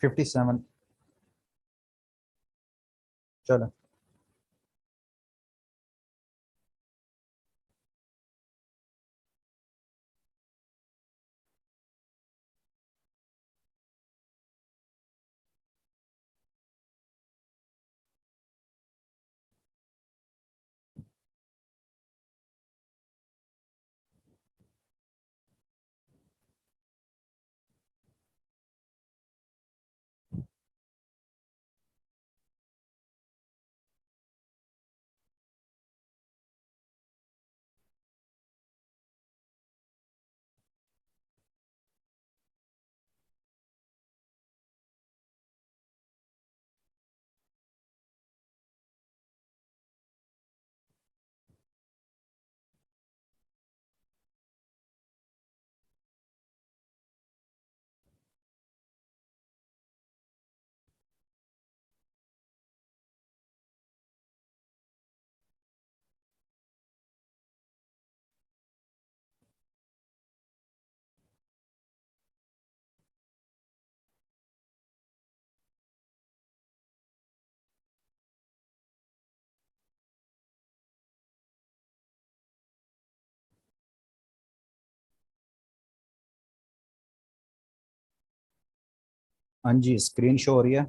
57। चलो हाँ जी, screen show हो रही है।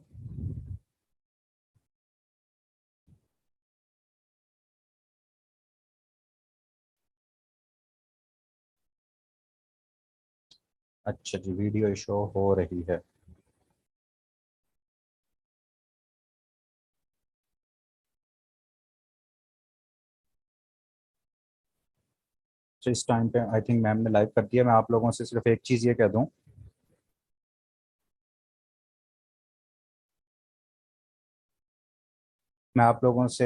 अच्छा जी, वीडियो शो हो रही है। तो इस टाइम पे आई थिंक मैम ने लाइव कर दिया। मैं आप लोगों से सिर्फ एक चीज़ ये कह दूं, मैं आप लोगों से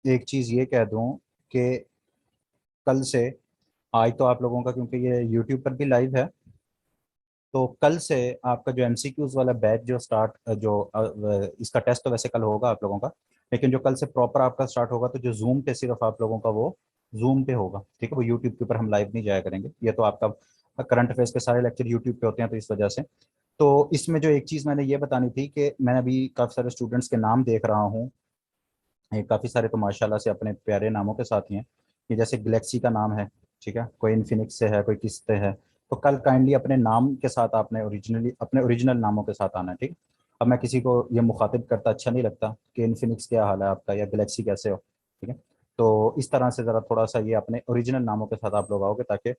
एक चीज़ ये कह दूं कि कल से, आज तो आप लोगों का क्योंकि ये यूट्यूब पर भी लाइव है, तो कल से आपका जो एमसीक्यूज वाला बैच जो इसका टेस्ट तो वैसे कल होगा आप लोगों का, लेकिन जो कल से प्रॉपर आपका स्टार्ट होगा तो जो जूम पे सिर्फ आप लोगों का वो जूम पे होगा, ठीक है। वो यूट्यूब के ऊपर हम लाइव नहीं जाया करेंगे। ये तो आपका करंट अफेयर्स के सारे लेक्चर यूट्यूब पे होते हैं तो इस वजह से। तो इसमें जो एक चीज़ मैंने ये बतानी थी कि मैं अभी काफ़ी सारे स्टूडेंट्स के नाम देख रहा हूँ। ये काफ़ी सारे तो माशाल्लाह से अपने प्यारे नामों के साथ ही हैं। ये जैसे गलेक्सी का नाम है, ठीक है, कोई इन्फिनिक्स से है, कोई किस से है। तो कल काइंडली अपने नाम के साथ आपने अपने ओरिजिनल नामों के साथ आना है, ठीक। अब मैं किसी को ये मुखातिब करता अच्छा नहीं लगता कि इन्फिनिक्स क्या हाल है आपका या गलेक्सी कैसे हो, ठीक है। तो इस तरह से ज़रा थोड़ा सा ये अपने ओरिजिनल नामों के साथ आप लोग आओगे ताकि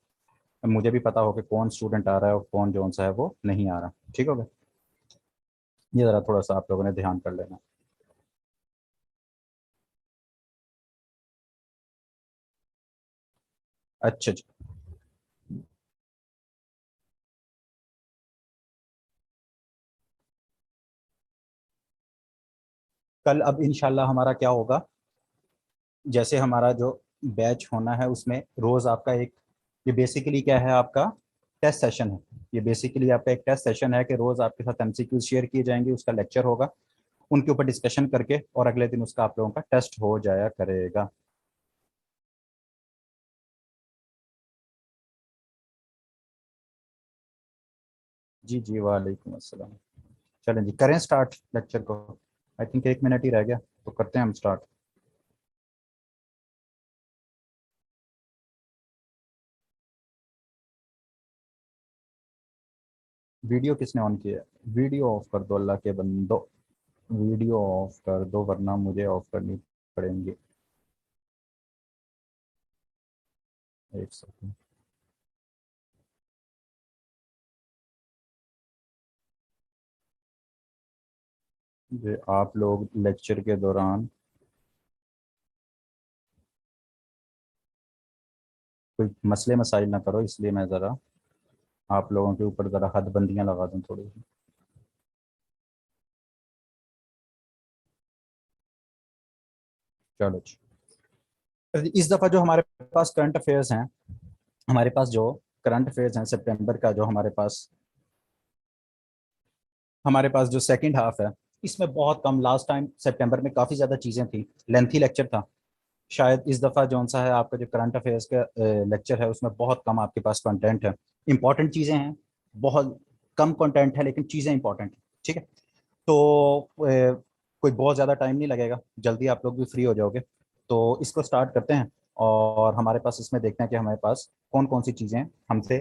मुझे भी पता हो कि कौन स्टूडेंट आ रहा है और कौन जो सा है वो नहीं आ रहा, ठीक हो गया। ये ज़रा थोड़ा सा आप लोगों ने ध्यान कर लेना। अच्छा जी। कल अब इंशाल्लाह हमारा क्या होगा, जैसे हमारा जो बैच होना है उसमें रोज आपका एक, ये बेसिकली क्या है आपका टेस्ट सेशन है। ये बेसिकली आपका एक टेस्ट सेशन है कि रोज आपके साथ एमसीक्यूज शेयर किए जाएंगे, उसका लेक्चर होगा, उनके ऊपर डिस्कशन करके और अगले दिन उसका आप लोगों का टेस्ट हो जाया करेगा। जी जी, वालेकुम अस्सलाम। चलें जी, करें स्टार्ट लेक्चर को। आई थिंक 1 मिनट ही रह गया, तो करते हैं हम स्टार्ट। वीडियो किसने ऑन किया है? वीडियो ऑफ कर दो अल्लाह के बंदो। वीडियो ऑफ कर दो वरना मुझे ऑफ करनी पड़ेंगी। एक सेकंड। ये आप लोग लेक्चर के दौरान कोई मसले मसाइल ना करो, इसलिए मैं ज़रा आप लोगों के ऊपर ज़रा हदबंदियाँ लगा दूँ थोड़ी सी। चलो जी, इस दफ़ा जो हमारे पास करंट अफेयर्स हैं, हमारे पास जो करंट अफेयर्स हैं सितंबर का, जो हमारे पास जो सेकंड हाफ है, इसमें बहुत कम, लास्ट टाइम सितंबर में काफ़ी ज़्यादा चीज़ें थी, लेंथी लेक्चर था। शायद इस दफ़ा जौन सा है आपका जो करंट अफेयर्स का लेक्चर है उसमें बहुत कम आपके पास कंटेंट है। इंपॉर्टेंट चीज़ें हैं बहुत, कम कंटेंट है लेकिन चीज़ें इंपॉर्टेंट है। ठीक है, तो कोई बहुत ज़्यादा टाइम नहीं लगेगा, जल्दी आप लोग भी फ्री हो जाओगे। तो इसको स्टार्ट करते हैं और हमारे पास इसमें देखते हैं कि हमारे पास कौन कौन सी चीज़ें हमसे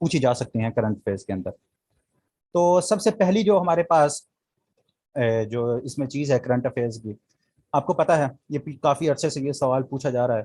पूछी जा सकती हैं करंट अफेयर्स के अंदर। तो सबसे पहली जो हमारे पास जो इसमें चीज़ है करंट अफेयर्स की, आपको पता है ये काफ़ी अरसे से ये सवाल पूछा जा रहा है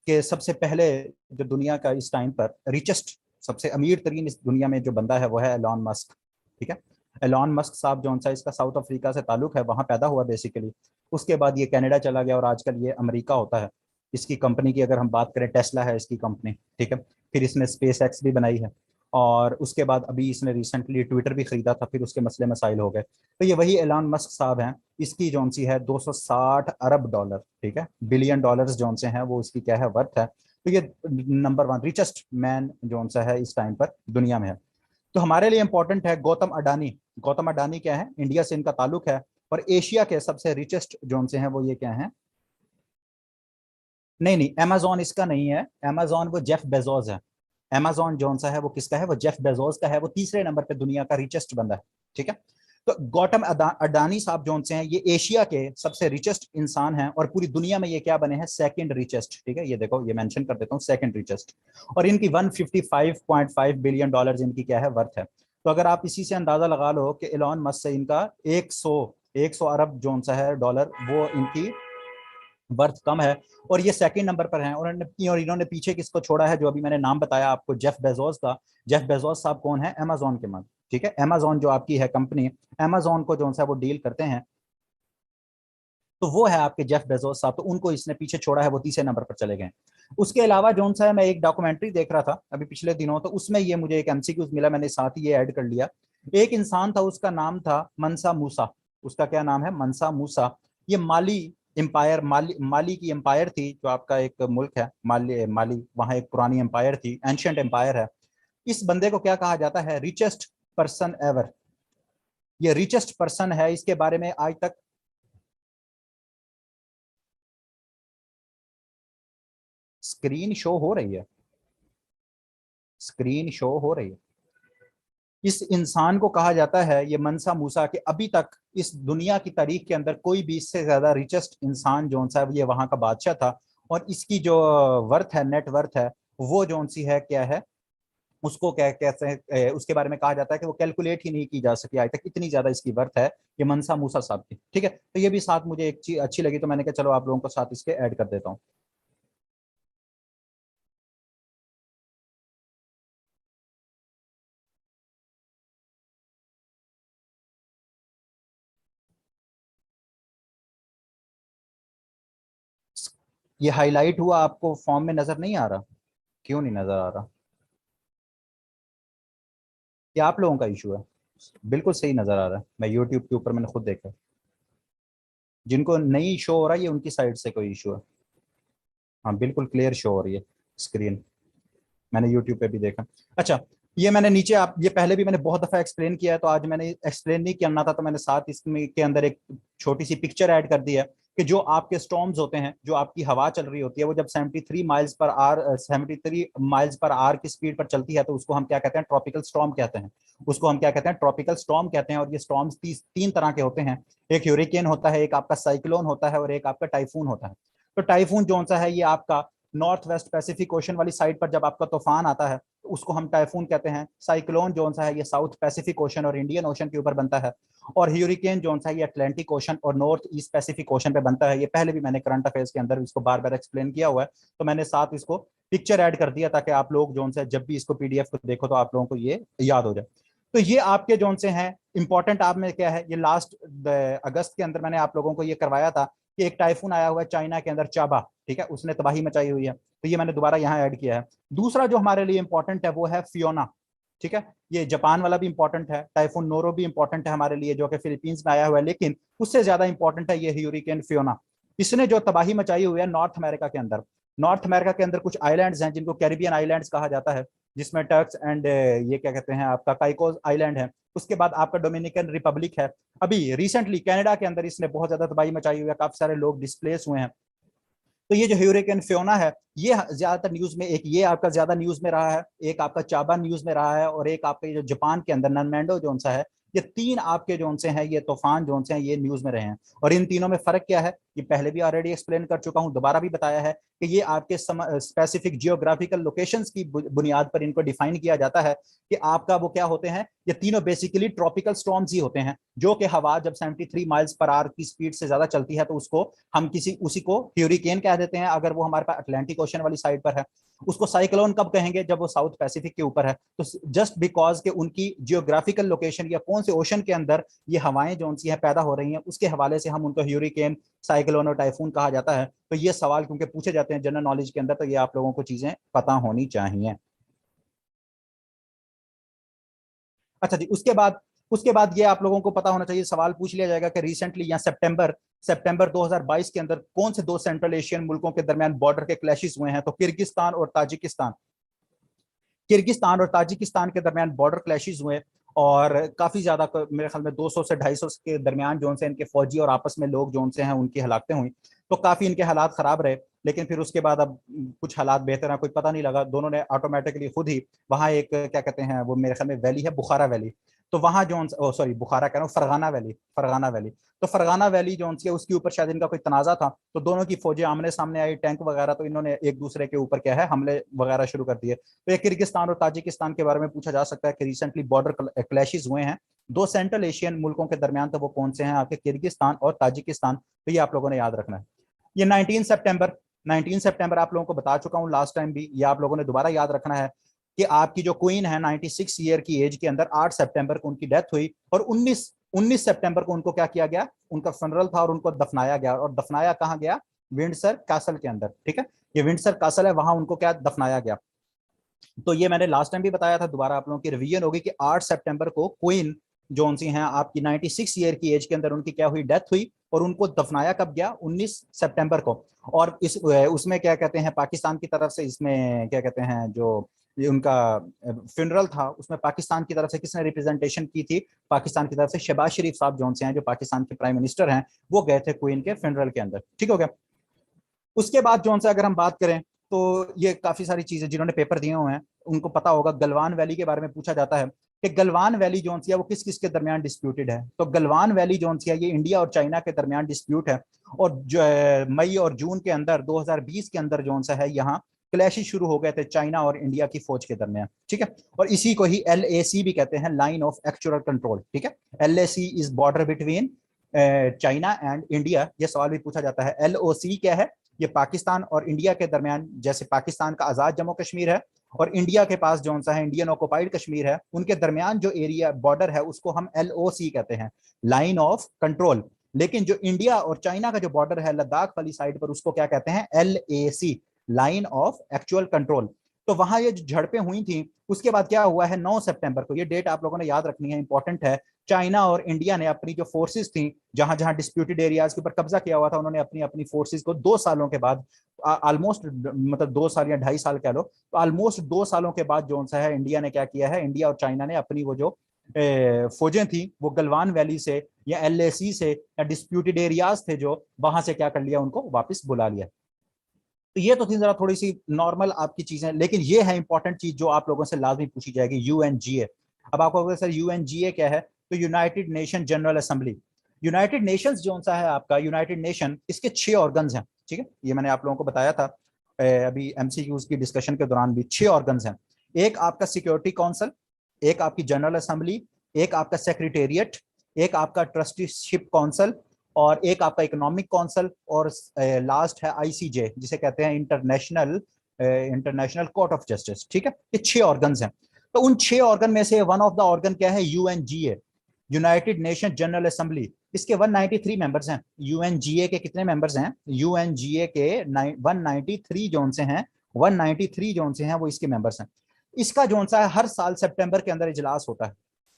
कि सबसे पहले जो दुनिया का इस टाइम पर रिचेस्ट, सबसे अमीर तरीन इस दुनिया में जो बंदा है वो है एलॉन मस्क। ठीक है, एलॉन मस्क साहब जो सा इसका साउथ अफ्रीका से ताल्लुक है, वहाँ पैदा हुआ बेसिकली। उसके बाद ये कनाडा चला गया और आजकल ये अमेरिका होता है। इसकी कंपनी की अगर हम बात करें, टेस्ला है इसकी कंपनी। ठीक है, फिर इसने स्पेस एक्स भी बनाई है और उसके बाद अभी इसने रिसेंटली ट्विटर भी खरीदा था, फिर उसके मसले मसाइल हो गए। तो ये वही एलॉन मस्क साहब हैं। इसकी जौन सी है 260 अरब डॉलर, ठीक है, बिलियन डॉलर्स जौन से हैं वो इसकी क्या है, वर्थ है। तो ये नंबर वन रिचेस्ट मैन जौन सा है इस टाइम पर दुनिया में है। तो हमारे लिए इंपॉर्टेंट है गौतम अडानी। गौतम अडानी क्या है, इंडिया से इनका ताल्लुक है। और एशिया के सबसे रिचेस्ट जौन से हैं वो ये क्या है, नहीं नहीं, अमेजोन इसका नहीं है। अमेजोन वो जेफ बेजोस है। अमेजोन जौन सा है वो किसका है, वो जेफ बेजोस का है। वो तीसरे नंबर पे दुनिया का रिचेस्ट बंदा है। ठीक है, तो गौतम अडानी साहब जौन से हैं ये एशिया के सबसे रिचेस्ट इंसान हैं और पूरी दुनिया में ये क्या बने हैं, सेकंड रिचेस्ट। ठीक है, ये देखो ये मेंशन कर देता हूँ, सेकंड रिचेस्ट। और इनकी 155.5 बिलियन डॉलर इनकी क्या है, वर्थ है। तो अगर आप इसी से अंदाजा लगा लो कि एलॉन मस्क से इनका 100 अरब जौन सा है डॉलर, वो इनकी वर्थ कम है। और ये सेकंड नंबर पर हैं। और इन्होंने पीछे किसको छोड़ा है, जो अभी मैंने नाम बताया आपको, जेफ बेजोस का। जेफ बेजोस साहब कौन है, अमेजोन के मालिक। ठीक है, अमेजोन जो आपकी है कंपनी, अमेजोन को जो सा वो डील करते हैं, तो वो है आपके जेफ बेजोस साहब। तो उनको इसने पीछे छोड़ा है, वो तीसरे नंबर पर चले गए। उसके अलावा जो सा है, मैं एक डॉक्यूमेंट्री देख रहा था अभी पिछले दिनों, तो उसमें ये मुझे एक एमसीक्यूज मिला, मैंने साथ ही ये ऐड कर लिया। एक इंसान था, उसका नाम था मनसा मूसा। उसका क्या नाम है, मनसा मूसा। ये माली एम्पायर, माली की एम्पायर थी, जो आपका एक मुल्क है माली। माली वहां एक पुरानी एम्पायर थी, एंशियंट एम्पायर है। इस बंदे को क्या कहा जाता है, रिचेस्ट पर्सन एवर। ये रिचेस्ट पर्सन है, इसके बारे में आज तक स्क्रीन शो हो रही है, स्क्रीन शो हो रही है। इस इंसान को कहा जाता है, ये मनसा मूसा, कि अभी तक इस दुनिया की तारीख के अंदर कोई भी इससे ज्यादा रिचेस्ट इंसान जो सा ये वहां का बादशाह था। और इसकी जो वर्थ है, नेट वर्थ है, वो जो सी है क्या है, उसको क्या कहते हैं, उसके बारे में कहा जाता है कि वो कैलकुलेट ही नहीं की जा सकी आज तक, इतनी ज्यादा इसकी वर्थ है ये मनसा मूसा साहब की। ठीक है, तो ये भी साथ मुझे एक चीज अच्छी लगी, तो मैंने कहा चलो आप लोगों को साथ इसके ऐड कर देता हूँ। ये हाईलाइट हुआ आपको फॉर्म में नजर नहीं आ रहा, क्यों नहीं नजर आ रहा, क्या आप लोगों का इशू है? बिल्कुल सही नजर आ रहा है, मैं यूट्यूब के ऊपर मैंने खुद देखा। जिनको नहीं शो हो रहा है, ये उनकी साइड से कोई इशू है। हाँ बिल्कुल क्लियर शो हो रही है स्क्रीन, मैंने यूट्यूब पे भी देखा। अच्छा, ये मैंने नीचे, आप ये पहले भी मैंने बहुत दफा एक्सप्लेन किया है, तो आज मैंने एक्सप्लेन नहीं करना था, तो मैंने साथ इसमें के अंदर एक छोटी सी पिक्चर ऐड कर दी है कि जो आपके स्टॉर्म्स होते हैं, जो आपकी हवा चल रही होती है, वो जब 73 माइल्स पर आर की स्पीड पर चलती है, तो उसको हम क्या कहते हैं, ट्रॉपिकल स्टॉर्म कहते हैं। उसको हम क्या कहते हैं, ट्रॉपिकल स्टॉर्म कहते हैं। और ये स्टॉर्म्स तीन तरह के होते हैं। एक ह्यूरिकेन होता है, एक आपका साइक्लोन होता है, और एक आपका टाइफून होता है। तो टाइफून जो सा है, ये आपका नॉर्थ वेस्ट पैसिफिक ओशन वाली साइड पर जब आपका तूफान आता है, तो उसको हम टाइफून कहते हैं। साइक्लोन जो सा है, ये साउथ पैसिफिक ओशन और इंडियन ओशन के ऊपर बनता है। और ह्यूरिकेन जो सा है, ये अटलांटिक ओशन और नॉर्थ ईस्ट पैसिफिक ओशन पे बनता है। ये पहले भी मैंने करंट अफेयर्स के अंदर इसको बार बार एक्सप्लेन किया हुआ है, तो मैंने साथ इसको पिक्चर ऐड कर दिया, ताकि आप लोग जो है जब भी इसको पीडीएफ को देखो तो आप लोगों को ये याद हो जाए। तो ये आपके जोन से हैं इंपॉर्टेंट। आप में क्या है, ये लास्ट अगस्त के अंदर मैंने आप लोगों को ये करवाया था कि एक टाइफून आया हुआ है चाइना के अंदर, चाबा। ठीक है, उसने तबाही मचाई हुई है, तो ये मैंने दोबारा यहाँ ऐड किया है। दूसरा जो हमारे लिए इंपॉर्टेंट है वो है फियोना। ठीक है, ये जापान वाला भी इंपॉर्टेंट है, टाइफून नोरो भी इंपॉर्टेंट है हमारे लिए, जो कि फिलीपींस में आया हुआ है। लेकिन उससे ज्यादा इंपॉर्टेंट है ये ह्यूरिकेन फियोना। इसने जो तबाही मचाई हुई है नॉर्थ अमेरिका के अंदर। नॉर्थ अमेरिका के अंदर कुछ आइलैंड्स हैं जिनको कैरिबियन आइलैंड्स कहा जाता है, जिसमें टर्क्स एंड ये क्या कहते हैं आपका काइकोस आइलैंड है। उसके बाद आपका डोमिनिकन रिपब्लिक है। अभी रिसेंटली कनाडा के अंदर इसने बहुत ज्यादा तबाही मचाई हुई है, काफी सारे लोग डिस्प्लेस हुए हैं। तो ये जो ह्यूरिकेन फियोना है, ये ज्यादातर न्यूज में, एक ये आपका ज्यादा न्यूज में रहा है, एक आपका चाबा न्यूज में रहा है, और एक आपका ये जो जापान के अंदर ननमैंडो जोन सा है, ये तीन आपके जोन से हैं, ये तूफान जोन से हैं, ये न्यूज में रहे हैं। और इन तीनों में फर्क क्या है, ये पहले भी ऑलरेडी एक्सप्लेन कर चुका हूं, दोबारा भी बताया है कि ये आपके स्पेसिफिक जियोग्राफिकल लोकेशंस की बुनियाद पर इनको डिफाइन किया जाता है कि आपका वो क्या होते हैं। ये तीनों बेसिकली ट्रॉपिकल स्टॉर्म्स ही होते हैं, जो कि हवा जब 73 माइल्स पर आवर की स्पीड से ज्यादा चलती है तो उसको हम उसी को ह्यूरिकेन कह देते हैं अगर वो हमारे पास अटलांटिक ओशन वाली साइड पर है। उसको साइक्लोन कब कहेंगे, जब वो साउथ पैसिफिक के ऊपर है। तो जस्ट बिकॉज के उनकी जियोग्राफिकल लोकेशन या कौन से ओशन के अंदर ये हवाएं जो सी है पैदा हो रही हैं, उसके हवाले से हम उनको ह्यूरिकेन, साइक्लोन और टाइफून कहा जाता है। तो ये सवाल क्योंकि पूछे जाते हैं जनरल नॉलेज के अंदर, तो ये आप लोगों को चीजें पता होनी चाहिए। अच्छा जी, उसके बाद ये आप लोगों को पता होना चाहिए, सवाल पूछ लिया जाएगा कि रिसेंटली या सितंबर सितंबर 2022 के अंदर कौन से दो सेंट्रल एशियन मुल्कों के दरमियान बॉर्डर के क्लैशेस हुए हैं। तो किर्गिस्तान और ताजिकिस्तान के दरमियान बॉर्डर क्लैशेस हुए, और काफी ज्यादा, मेरे ख्याल में 200 से 250 के दरमियान जो से इनके फौजी और आपस में लोग जो से हैं उनकी हलाकतें हुई। तो काफी इनके हालात खराब रहे, लेकिन फिर उसके बाद अब कुछ हालात बेहतर है, कोई पता नहीं लगा, दोनों ने ऑटोमेटिकली खुद ही वहां एक क्या कहते हैं, वो मेरे ख्याल में वैली है, बुखारा वैली। तो वहां जो सॉरी बुखारा कह रहा हूँ, फरगाना वैली। तो फरगाना वैली जो है उसके ऊपर शायद इनका कोई तनाजा था, तो दोनों की फौजें आमने सामने आई, टैंक वगैरह, तो इन्होंने एक दूसरे के ऊपर क्या है हमले वगैरह शुरू कर दिए। तो ये किर्गिस्तान और ताजिकिस्तान के बारे में पूछा जा सकता है कि रिसेंटली बॉर्डर क्लैशेस हुए हैं दो सेंट्रल एशियन मुल्कों के दरमियान, तो वो कौन से हैं आपके, किर्गिस्तान और ताजिकिस्तान। तो ये आप लोगों ने याद रखना है। ये 19 सितंबर आप लोगों को बता चुका हूं लास्ट टाइम भी, ये आप लोगों ने दोबारा याद रखना है कि आपकी जो क्वीन है 96 ईयर की एज के अंदर 8 सितंबर को उनकी डेथ हुई, और 19 सितंबर को उनको क्या किया गया, उनका फनरल था और उनको दफनाया गया। और दफनाया कहाँ गया, विंडसर कैसल के अंदर, ठीक है। ये विंडसर कैसल है, वहां उनको क्या दफनाया गया। तो ये मैंने लास्ट टाइम भी बताया था, दोबारा आप लोगों की रिवीजन होगी कि 8 सितंबर को क्वीन जोन सी हैं आपकी 96 ईयर की एज के अंदर उनकी क्या हुई, डेथ हुई, और उनको दफनाया कब गया, 19 सितंबर को। और इस उसमें क्या कहते हैं, पाकिस्तान की तरफ से, इसमें क्या कहते हैं, जो ये उनका फ्यूनरल था, उसमें पाकिस्तान की तरफ से किसने रिप्रेजेंटेशन की थी, पाकिस्तान की तरफ से शहबाज शरीफ साहब जोन से हैं, जो पाकिस्तान के प्राइम मिनिस्टर हैं, वो गए थे क्वीन के फ्यूनरल के अंदर, ठीक हो गया। उसके बाद जो से अगर हम बात करें, तो ये काफी सारी चीजें जिन्होंने पेपर दिए हुए हैं उनको पता होगा, गलवान वैली के बारे में पूछा जाता है कि गलवान वैली जोन सी है वो किस किस के दरमियान डिस्प्यूटेड है। तो गलवान वैली जोन सी है ये इंडिया और चाइना के दरमियान डिस्प्यूट है, और जो मई और जून के अंदर 2020 के अंदर जोन सा है यहाँ क्लैशेस शुरू हो गए थे चाइना और इंडिया की फौज के दरमियान, ठीक है। और इसी को ही LAC भी कहते हैं, लाइन ऑफ एक्चुअल कंट्रोल, ठीक है। LAC is border between China and India. ये सवाल भी पूछा जाता है। LOC क्या है, ये पाकिस्तान और इंडिया के दरमियान, जैसे पाकिस्तान का आजाद जम्मू कश्मीर है और इंडिया के पास जो सा है इंडियन ऑक्युपाइड कश्मीर है, उनके दरमियान जो एरिया बॉर्डर है उसको हम LOC कहते हैं, लाइन ऑफ कंट्रोल। लेकिन जो इंडिया और चाइना का जो बॉर्डर है लद्दाख वाली साइड पर, उसको क्या कहते हैं, LAC, line of actual control. तो वहां ये जो झड़पें हुई थी, उसके बाद क्या हुआ है, 9 सितंबर को, ये डेट आप लोगों ने याद रखनी है, इंपॉर्टेंट है। चाइना और इंडिया ने अपनी जो फोर्सेस थी, जहां जहां डिस्प्यूटेड एरियाज के ऊपर कब्जा किया हुआ था, उन्होंने अपनी अपनी फोर्सेस को 2 सालों के बाद, ऑलमोस्ट मतलब 2 साल या 2.5 साल कह लो, तो ऑलमोस्ट 2 सालों के बाद जो सा है इंडिया ने क्या किया है, इंडिया और चाइना ने अपनी वो जो फौजें थी वो गलवान वैली से या LAC से या डिस्प्यूटेड एरियाज थे जो, वहां से क्या कर लिया, उनको वापस बुला लिया। तो ये तो थी जरा थोड़ी सी नॉर्मल आपकी चीजें, लेकिन ये है इंपॉर्टेंट चीज जो आप लोगों से लाजमी पूछी जाएगी, UNGA। अब आपको अगर सर UNGA क्या है, तो United nation general assembly. United Nations जो सा है आपका, यूनाइटेड नेशन, इसके 6 ऑर्गन्स हैं, ठीक है। ये मैंने आप लोगों को बताया था अभी MCQs की डिस्कशन के दौरान भी, 6 ऑर्गन्स हैं। एक आपका सिक्योरिटी काउंसिल, एक आपकी जनरल असेंबली, एक आपका सेक्रेटेरिएट, एक आपका ट्रस्टीशिप काउंसिल, और एक आपका इकोनॉमिक काउंसिल, और लास्ट है ICJ, जिसे कहते हैं इंटरनेशनल कोर्ट ऑफ जस्टिस, ठीक है। ये 6 ऑर्गन्स हैं। तो उन 6 ऑर्गन में से वन ऑफ द ऑर्गन क्या है, UNGA, United nation general assembly. इसके 193 मेंबर्स हैं। UNGA के कितने मेंबर्स हैं, UNGA के 193 जोन से हैं, 193 जोन से हैं वो इसके मेंबर्स हैं। इसका जोन सा है हर साल सितंबर के अंदर इजलास होता है।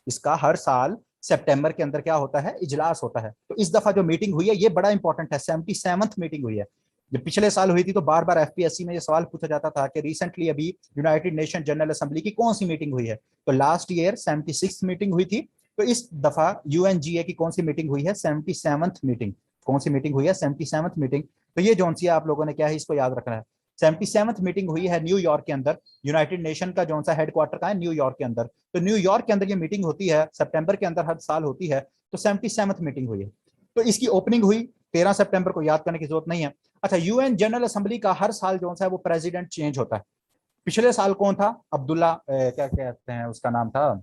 इसका हर साल सितंबर के अंदर क्या होता है, इजलास होता है। तो इस दफा जो मीटिंग हुई है ये बड़ा इंपॉर्टेंट है, 77th मीटिंग हुई है। जब पिछले साल हुई थी तो बार बार FPSC में ये सवाल पूछा जाता था कि रिसेंटली अभी यूनाइटेड नेशन जनरल असेंबली की कौन सी मीटिंग हुई है, तो लास्ट ईयर 76th मीटिंग हुई थी। तो इस दफा UNGA की कौन सी मीटिंग हुई है, 77th मीटिंग। कौन सी मीटिंग हुई है? 77th meeting. तो ये जो सी आप लोगों ने क्या है इसको याद रखना है। 77th मीटिंग हुई है न्यूयॉर्क के अंदर। यूनाइटेड नेशन का जो सा हेडक्वार्टर का है न्यूयॉर्क के अंदर। तो न्यूयॉर्क के अंदर ये मीटिंग होती है, सितंबर के अंदर हर साल होती है। तो 77th मीटिंग हुई है। तो इसकी ओपनिंग हुई 13 सितंबर को, याद करने की जरूरत नहीं है। अच्छा, यूएन जनरल असेंबली का हर साल जो सा है वो प्रेसिडेंट चेंज होता है। पिछले साल कौन था? अब्दुल्ला क्या कहते हैं उसका नाम था,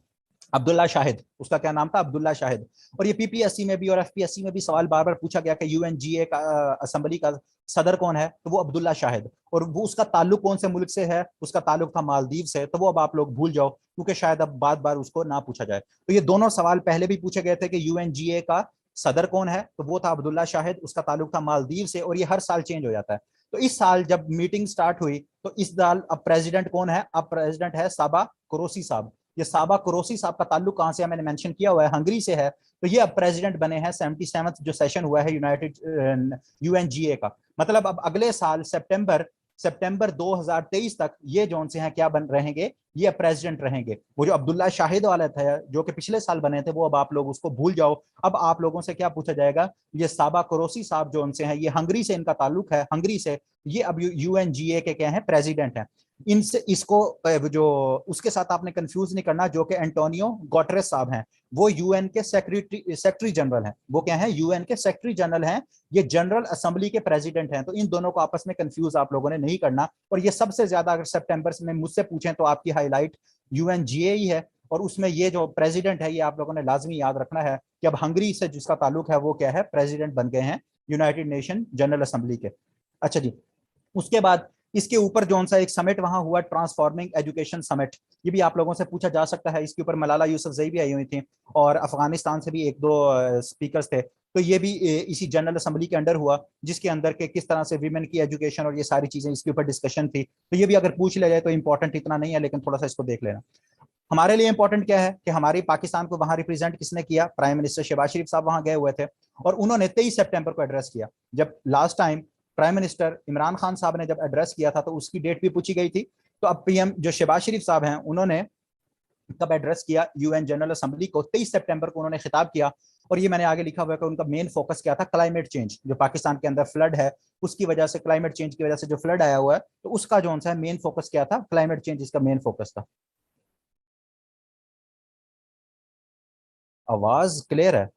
अब्दुल्ला शाहिद। उसका क्या नाम था? अब्दुल्ला शाहिद। और ये पीपीएससी में भी और एफपीएससी में भी सवाल बार बार पूछा गया कि यूएनजीए का असेंबली का सदर कौन है? तो वो अब्दुल्ला शाहिद। और वो उसका ताल्लुक कौन से मुल्क से है? उसका ताल्लुक था मालदीव से। तो वो अब आप लोग भूल जाओ, क्योंकि शायद अब बार बार उसको ना पूछा जाए। तो ये दोनों सवाल पहले भी पूछे गए थे कि यूएनजीए का सदर कौन है, तो वो था अब्दुल्ला शाहिद, उसका ताल्लुक था मालदीव से। और ये हर साल चेंज हो जाता है। तो इस साल जब मीटिंग स्टार्ट हुई तो इस साल अब प्रेसिडेंट कौन है? अब प्रेसिडेंट है साबा कुरैशी साहब। ये साबा कुरैशी साहब का ताल्लुक कहां से है? मैंने मेंशन किया हुआ है, हंगरी से है। तो ये अब प्रेसिडेंट बने हैं 77th जो सेशन हुआ है यूनाइटेड यूएनजीए का। मतलब अब अगले साल सितंबर 2023 तक ये जोन से हैं क्या बन रहेंगे? ये प्रेसिडेंट रहेंगे। वो जो अब्दुल्ला शाहिद वाले थे जो कि पिछले साल बने थे, वो अब आप लोग उसको भूल जाओ। अब आप लोगों से क्या पूछा जाएगा? ये साबा कुरैशी साहब जो उनसे हैं, ये हंगरी से इनका ताल्लुक है, हंगरी से। ये अब यूएनजीए के क्या है? प्रेसिडेंट हैं। इनसे इसको जो उसके साथ आपने कंफ्यूज नहीं करना, जो कि एंटोनियो गुटेरेस साहब हैं। वो यूएन के सेक्रेटरी जनरल हैं। वो क्या है? यूएन के सेक्रेटरी जनरल हैं। ये जनरल असेंबली के प्रेसिडेंट हैं। तो इन दोनों को आपस में कंफ्यूज आप लोगों ने नहीं करना। और ये सबसे ज्यादा अगर सितंबर में मुझसे पूछें तो आपकी हाईलाइट यूएनजीए ही है। और उसमें ये जो प्रेसिडेंट है, ये आप लोगों ने लाजमी याद रखना है कि अब हंगरी से जिसका ताल्लुक है वो क्या है? प्रेसिडेंट बन गए हैं यूनाइटेड नेशन जनरल असेंबली के। अच्छा जी, उसके बाद इसके ऊपर जो सा एक समिट वहां हुआ, ट्रांसफॉर्मिंग एजुकेशन समिट। ये भी आप लोगों से पूछा जा सकता है। इसके ऊपर मलाला यूसुफजई भी आई हुई थी और अफगानिस्तान से भी एक दो स्पीकर्स थे। तो ये भी इसी जनरल असेंबली के अंडर हुआ, जिसके अंदर के किस तरह से विमेन की एजुकेशन और ये सारी चीजें इसके ऊपर डिस्कशन थी। तो ये भी अगर पूछ लिया जाए तो इंपॉर्टेंट इतना नहीं है, लेकिन थोड़ा सा इसको देख लेना। हमारे लिए इंपॉर्टेंट क्या है कि हमारी पाकिस्तान को वहां रिप्रेजेंट किसने किया? प्राइम मिनिस्टर शहबाज शरीफ साहब वहां गए हुए थे और उन्होंने 23 सितंबर को एड्रेस किया। जब last time prime minister Imran Khan साहब ने जब एड्रेस किया था तो उसकी डेट भी पूछी गई थी। तो अब पीएम जो शहबाज शरीफ साहब हैं, उन्होंने कब एड्रेस किया? यूएन जनरल असेंबली को 23 सितंबर को उन्होंने खिताब किया। और ये मैंने आगे लिखा हुआ है कि उनका मेन फोकस क्या था? Climate change. जो पाकिस्तान के अंदर फ्लड है, उसकी वजह से, क्लाइमेट चेंज की वजह से जो फ्लड आया हुआ है, तो उसका जो है मेन फोकस क्या था? क्लाइमेट चेंज इसका मेन फोकस था। आवाज क्लियर है?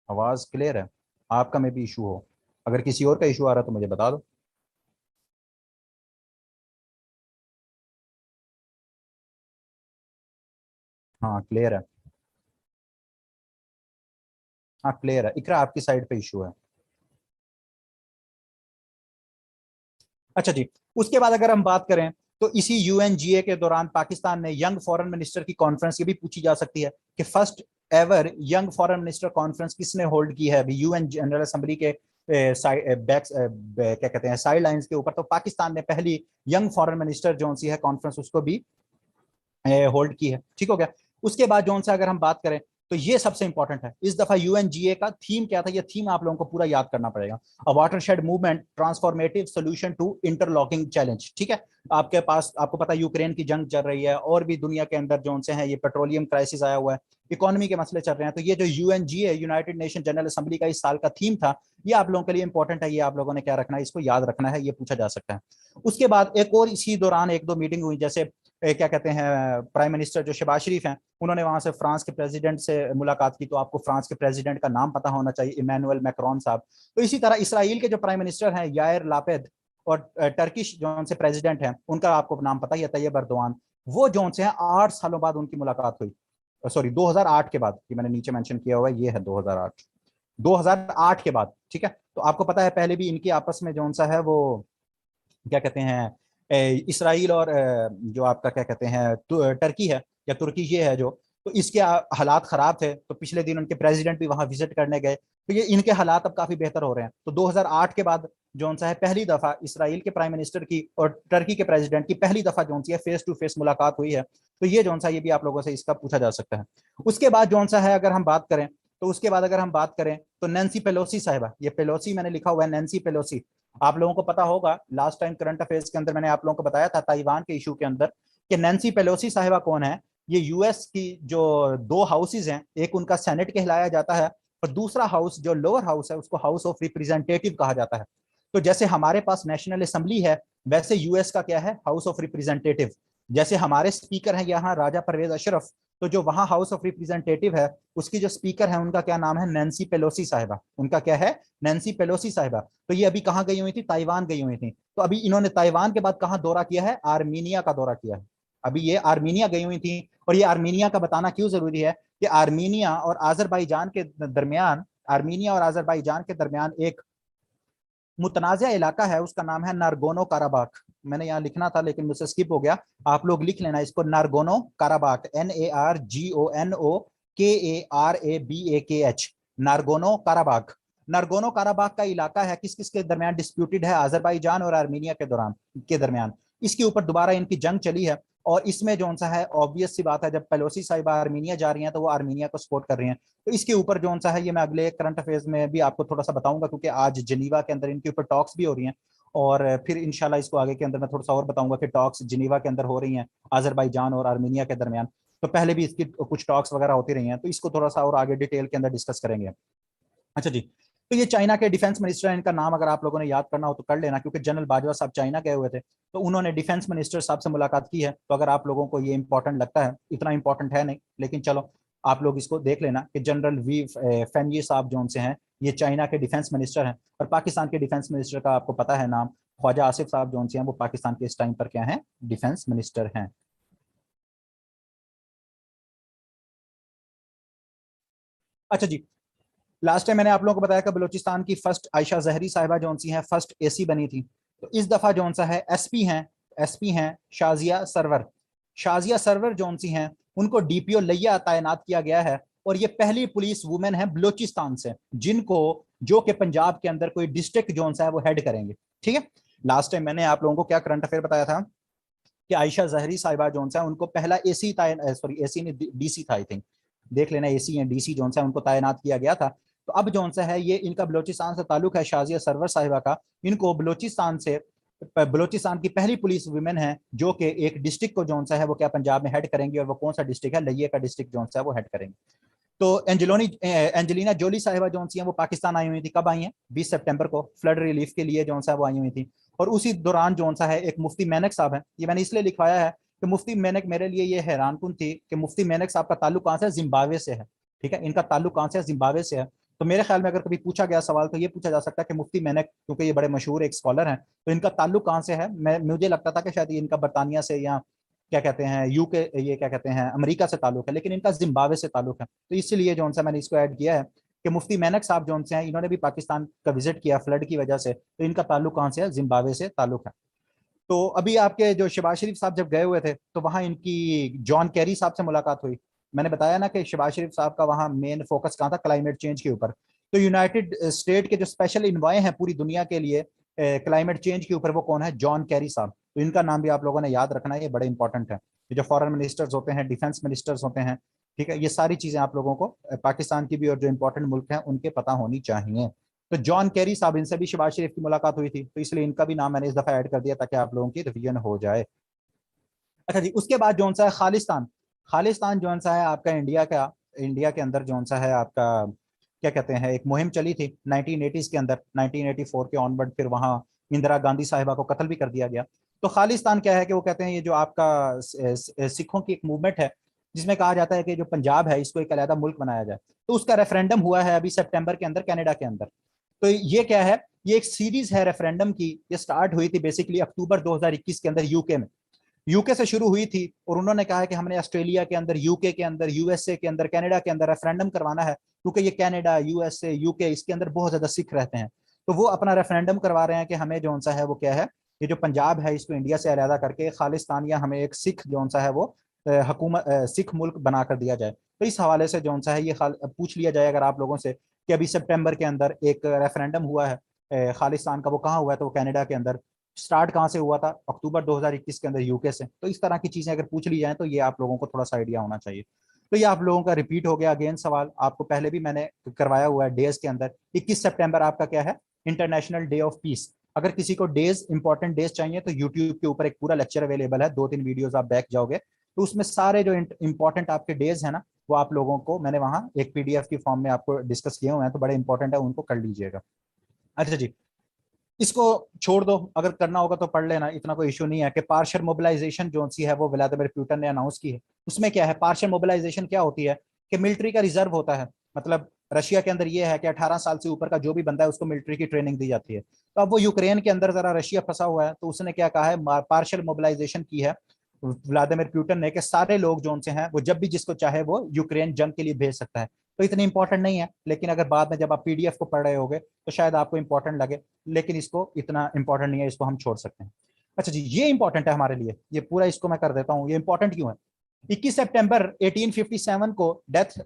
आवाज क्लियर है? आपका में भी इशू हो, अगर किसी और का इशू आ रहा है तो मुझे बता दो। हाँ क्लियर है। हाँ क्लियर है। इकरा आपकी साइड पे इशू है। अच्छा जी, उसके बाद अगर हम बात करें तो इसी यूएनजीए के दौरान पाकिस्तान ने यंग फॉरेन मिनिस्टर की कॉन्फ्रेंस, ये भी पूछी जा सकती है कि first ever young foreign minister conference किसने होल्ड की है अभी यूएन जनरल असेंबली के बैक क्या कहते हैं साइड लाइंस के ऊपर? तो पाकिस्तान ने पहली यंग फॉरेन मिनिस्टर जो सी है कॉन्फ्रेंस, उसको भी होल्ड की है। ठीक हो गया। उसके बाद जोन से अगर हम बात करें तो ये सबसे इंपॉर्टेंट है। इस दफा यूएनजीए का थीम क्या था? ये थीम आप लोगों को पूरा याद करना पड़ेगा। A watershed movement transformative solution to interlocking challenge. ठीक है, आपके पास, आपको पता है यूक्रेन की जंग चल रही है और भी दुनिया के अंदर जोन से है ये पेट्रोलियम क्राइसिस आया हुआ है, इकोनॉमी के मसले चल रहे हैं। तो ये जो UNGA United nation general assembly का इस साल का थीम था, ये आप लोगों के लिए इंपॉर्टेंट है। ये आप लोगों ने क्या रखना है? इसको याद रखना है, ये पूछा जा सकता है। उसके बाद एक और इसी दौरान एक दो मीटिंग हुई, जैसे क्या कहते हैं प्राइम मिनिस्टर जो शहबाज शरीफ हैं, उन्होंने वहां से फ्रांस के प्रेसिडेंट से मुलाकात की। तो आपको फ्रांस के प्रेसिडेंट का नाम पता होना चाहिए, इमैनुअल मैक्रोन साहब। तो इसी तरह इसराइल के जो प्राइम मिनिस्टर हैं यायर लापेद, और टर्किश जो से प्रेसिडेंट हैं उनका आपको नाम पता ही है, तैयब अर्दोआन। वो जो से हैं 8 सालों बाद उनकी मुलाकात हुई। सॉरी 2008 के बाद, कि मैंने नीचे मेंशन किया हुआ है, ये है 2008। 2008 के बाद। ठीक है, तो आपको पता है पहले भी इनकी आपस में जो सा है वो क्या कहते हैं इसराइल और जो आपका क्या कहते हैं टर्की है या तुर्की ये है जो, तो इसके हालात खराब थे। तो पिछले दिन उनके प्रेसिडेंट भी वहां विजिट करने गए। तो ये इनके हालात अब काफी बेहतर हो रहे हैं। तो 2008 के बाद जोन सा है पहली दफा इसराइल के प्राइम मिनिस्टर की और टर्की के प्रेसिडेंट की पहली दफा जोन सी है फेस टू फेस मुलाकात हुई है। तो ये जोन सा, ये भी आप लोगों से इसका पूछा जा सकता है। उसके बाद जोन सा है अगर हम बात करें, तो उसके बाद अगर हम बात करें तो नैन्सी पेलोसी साहिबा, ये पेलोसी मैंने लिखा हुआ है, नैन्सी पेलोसी। आप लोगों को पता होगा लास्ट टाइम करंट अफेयर्स के अंदर मैंने आप लोगों को बताया था ताइवान के इशू के अंदर कि नैन्सी पेलोसी साहिबा कौन है। ये यूएस की जो दो हाउसेज हैं, एक उनका सेनेट कहलाया जाता है और दूसरा हाउस जो लोअर हाउस है उसको हाउस ऑफ रिप्रेजेंटेटिव कहा जाता है। तो जैसे हमारे पास नेशनल असेंबली है, वैसे यूएस का क्या है, हाउस ऑफ रिप्रेजेंटेटिव। जैसे हमारे स्पीकर हैं यहाँ राजा परवेज अशरफ, तो जो वहां हाउस ऑफ रिप्रेजेंटेटिव है उसकी जो स्पीकर है उनका क्या नाम है, नैन्सी पेलोसी साहिबा। उनका क्या है, नैन्सी पेलोसी साहिबा। तो ये अभी कहाँ गई हुई थी, ताइवान गई हुई थी। तो अभी इन्होंने ताइवान के बाद कहाँ दौरा किया है, आर्मीनिया का दौरा किया है। अभी ये आर्मीनिया गई हुई थी। और ये आर्मीनिया का बताना क्यों जरूरी है कि आर्मीनिया और अजरबैजान के दरमियान, आर्मीनिया और अजरबैजान के दरमियान एक मुतनाज़ा इलाका है, उसका नाम है नारगोनो काराबाख। मैंने यहाँ लिखना था लेकिन मुझसे स्किप हो गया, आप लोग लिख लेना इसको, नारगोनो काराबाख, NARGONOKARABAKH, नारगोनो काराबाख। नारगोनो काराबाख का इलाका है, किस किस के दरमियान डिस्प्यूटेड है, अजरबैजान और आर्मीनिया के दरमियान। इसके ऊपर दोबारा इनकी जंग चली है। और इसमें जो सा है ऑब्वियस सी बात है, जब पेलोसी साहिबा आर्मीनिया जा रही हैं तो वो आर्मीनिया को सपोर्ट कर रही हैं। तो इसके ऊपर जो सा है ये मैं अगले करंट अफेयर्स में भी आपको थोड़ा सा बताऊंगा, क्योंकि आज जिनीवा के अंदर इनके ऊपर टॉक्स भी हो रही हैं। और फिर इंशाल्लाह इसको आगे के अंदर मैं थोड़ा सा और बताऊंगा कि टॉक्स जिनीवा के अंदर हो रही हैं अजरबैजान और आर्मीनिया के दरमियान। तो पहले भी इसकी कुछ टॉक्स वगैरह होती रही हैं, तो इसको थोड़ा सा और आगे डिटेल के अंदर डिस्कस करेंगे। अच्छा जी, तो ये चाइना के डिफेंस मिनिस्टर, इनका नाम अगर आप लोगों ने याद करना हो तो कर लेना, क्योंकि जनरल बाजवा साहब चाइना गए हुए थे, तो उन्होंने डिफेंस मिनिस्टर साहब से मुलाकात की है। तो अगर आप लोगों को ये इंपॉर्टेंट लगता है, इतना इंपॉर्टेंट है नहीं लेकिन चलो आप लोग इसको देख लेना कि जनरल वी फेंगी साहब जो उनसे हैं, ये चाइना के डिफेंस मिनिस्टर हैं। और पाकिस्तान के डिफेंस मिनिस्टर का आपको पता है नाम, ख्वाजा आसिफ साहब जो उनसे हैं, वो पाकिस्तान के इस टाइम पर क्या है, डिफेंस मिनिस्टर हैं। अच्छा जी, लास्ट टाइम मैंने आप लोगों को बताया कि बलूचिस्तान की फर्स्ट आयशा जहरी साहिबा जो सी हैं, फर्स्ट एसी बनी थी। तो इस दफा जो सा है एसपी हैं, एसपी हैं शाजिया सरवर। शाजिया सरवर जो सी हैं उनको डीपीओ लिया तैनात किया गया है। और ये पहली पुलिस वुमेन है बलूचिस्तान से जिनको, जो कि पंजाब के अंदर कोई डिस्ट्रिक्ट जो सा है वो हेड करेंगे। ठीक है, लास्ट टाइम मैंने आप लोगों को क्या करंट अफेयर बताया था कि आयशा जहरी साहिबा जो सा उनको पहला एसी, सॉरी एसी ने डीसी था आई थिंक, देख लेना एसी या डीसी जो सा उनको तैनात किया गया था। तो अब जो सा है ये इनका बलोचिस्तान से ताल्लुक है, शाजिया सरवर साहिबा का। इनको बलोचिस्तान से, बलोचिस्तान की पहली पुलिस वुमेन है जो कि एक डिस्ट्रिक्ट को जो सा है वो क्या पंजाब में हेड करेंगी। और वो कौन सा डिस्ट्रिक्ट है, लिये का डिस्ट्रिक्ट जो सा है वो हेड करेंगे। तो एंजेलिना जोली साहिबा जो सी हैं वो पाकिस्तान आई हुई थी, कब आई हैं, 20 सितंबर को, फ्लड रिलीफ के लिए जो सा वो आई हुई थी। और उसी दौरान जो सा है एक मुफ्ती मेनक साहब है, ये मैंने इसलिए लिखवाया है कि मुफ्ती मेनक मेरे लिए ये हैरानकुन थी कि मुफ्ती मेनक साहब का ताल्लुक कहाँ से, जिम्बाब्वे से है। ठीक है, इनका ताल्लुक कहाँ से है, जिम्बाब्वे से है। तो मेरे ख्याल में अगर कभी पूछा गया सवाल तो ये पूछा जा सकता है कि मुफ्ती मेनक, क्योंकि ये बड़े मशहूर एक स्कॉलर हैं, तो इनका ताल्लुक कहाँ से है। मैं, मुझे लगता था कि शायद ये इनका बरतानिया से या क्या कहते हैं यूके, ये क्या कहते हैं अमेरिका से ताल्लुक है, लेकिन इनका जिम्बाब्वे से ताल्लुक है। तो इसलिए जो सा मैंने इसको ऐड किया है कि मुफ्ती मेनक साहब जो से हैं, इन्होंने भी पाकिस्तान का विजिट किया फ्लड की वजह से, तो इनका ताल्लुक कहाँ से है, जिम्बाब्वे से ताल्लुक है। तो अभी आपके जो शहबाज शरीफ साहब जब गए हुए थे तो वहां इनकी जॉन कैरी साहब से मुलाकात हुई। मैंने बताया ना कि शहबाज शरीफ साहब का वहां मेन फोकस कहाँ था, क्लाइमेट चेंज के ऊपर। तो यूनाइटेड स्टेट के जो स्पेशल इन्वॉय हैं पूरी दुनिया के लिए क्लाइमेट चेंज के ऊपर, वो कौन है, जॉन कैरी साहब। तो इनका नाम भी आप लोगों ने याद रखना है, ये बड़े इंपॉर्टेंट है। ये जो फॉरेन मिनिस्टर्स होते हैं, डिफेंस मिनिस्टर्स होते हैं, ठीक है, ये सारी चीजें आप लोगों को पाकिस्तान की भी और जो इंपॉर्टेंट मुल्क हैं उनके पता होनी चाहिए। तो जॉन कैरी साहब, इनसे भी शहबाज शरीफ की मुलाकात हुई थी, तो इसलिए इनका भी नाम मैंने इस दफा ऐड कर दिया ताकि आप लोगों की रिवीजन हो जाए। अच्छा जी, उसके बाद जौन सा है खालिस्तान। खालिस्तान जौन सा है आपका इंडिया का, इंडिया के अंदर जौन सा है आपका क्या कहते हैं, एक मुहिम चली थी 1980s के अंदर, 1984 के ऑनवर्ड, फिर वहां इंदिरा गांधी साहिबा को कत्ल भी कर दिया गया। तो खालिस्तान क्या है कि वो कहते हैं ये जो आपका सिखों की एक मूवमेंट है, जिसमें कहा जाता है कि जो पंजाब है इसको एक अलग मुल्क बनाया जाए। तो उसका रेफरेंडम हुआ है अभी सितंबर के अंदर कनाडा के अंदर। तो ये क्या है, ये एक सीरीज है रेफरेंडम की, ये स्टार्ट हुई थी बेसिकली अक्टूबर 2021 के अंदर यूके में। यूके से शुरू हुई थी और उन्होंने कहा है कि हमने ऑस्ट्रेलिया के अंदर, यूके के अंदर, यूएसए के अंदर, कनाडा के अंदर रेफरेंडम करवाना है, क्योंकि ये कनाडा, यूएसए, यूके, इसके अंदर बहुत ज्यादा सिख रहते हैं। तो वो अपना रेफरेंडम करवा रहे हैं कि हमें जो सा है वो क्या है, ये जो पंजाब है इसको इंडिया से अलहदा करके खालिस्तान, या हमें एक सिख जो सा है वो हुकूमत, सिख मुल्क बनाकर दिया जाए। तो इस हवाले से जो सा है ये पूछ लिया जाए अगर आप लोगों से कि अभी सितंबर के अंदर एक रेफरेंडम हुआ है खालिस्तान का, वो कहाँ हुआ है, तो वो कनाडा के अंदर। स्टार्ट कहाँ से हुआ था, अक्टूबर 2021 के अंदर यूके से। तो इस तरह की चीजें अगर पूछ ली जाए तो ये आप लोगों को थोड़ा सा आइडिया होना चाहिए। तो ये आप लोगों का रिपीट हो गया अगेन सवाल, आपको पहले भी मैंने करवाया हुआ है डेज के अंदर। 21 सितंबर आपका क्या है, इंटरनेशनल डे ऑफ पीस। अगर किसी को डेज, इंपॉर्टेंट डेज चाहिए तो यूट्यूब के ऊपर एक पूरा लेक्चर अवेलेबल है, 2-3 वीडियोस आप बैक जाओगे तो उसमें सारे जो इंपॉर्टेंट आपके डेज है ना, वो आप लोगों को मैंने वहां एक पीडीएफ की फॉर्म में आपको डिस्कस किए हुए हैं, तो बड़े इंपॉर्टेंट है, उनको कर लीजिएगा। अच्छा जी, इसको छोड़ दो, अगर करना होगा तो पढ़ लेना, इतना कोई इशू नहीं है। कि पार्शियल मोबिलाइजेशन जो सी है वो व्लादिमीर पुतिन ने अनाउंस की है। उसमें क्या है, पार्शियल मोबिलाइजेशन क्या होती है कि मिलिट्री का रिजर्व होता है। मतलब रशिया के अंदर ये है कि 18 साल से ऊपर का जो भी बंदा है उसको मिलिट्री की ट्रेनिंग दी जाती है। तो अब वो यूक्रेन के अंदर जरा रशिया फंसा हुआ है, तो उसने क्या कहा है, पार्शियल मोबिलाइजेशन की है व्लादिमीर पुतिन ने, कि सारे लोग जो उनसे हैं वो जब भी जिसको चाहे वो यूक्रेन जंग के लिए भेज सकता है। तो इतनी इंपॉर्टेंट नहीं है, लेकिन अगर बाद में जब आप पीडीएफ को पढ़ रहे होगे तो शायद आपको इंपॉर्टेंट लगे, लेकिन इसको इतना इंपॉर्टेंट नहीं है, इसको हम छोड़ सकते हैं। अच्छा जी, ये इंपॉर्टेंट है हमारे लिए, ये पूरा इसको मैं कर देता हूँ। ये इंपॉर्टेंट क्यों है? 21 सितंबर 1857 को डेथ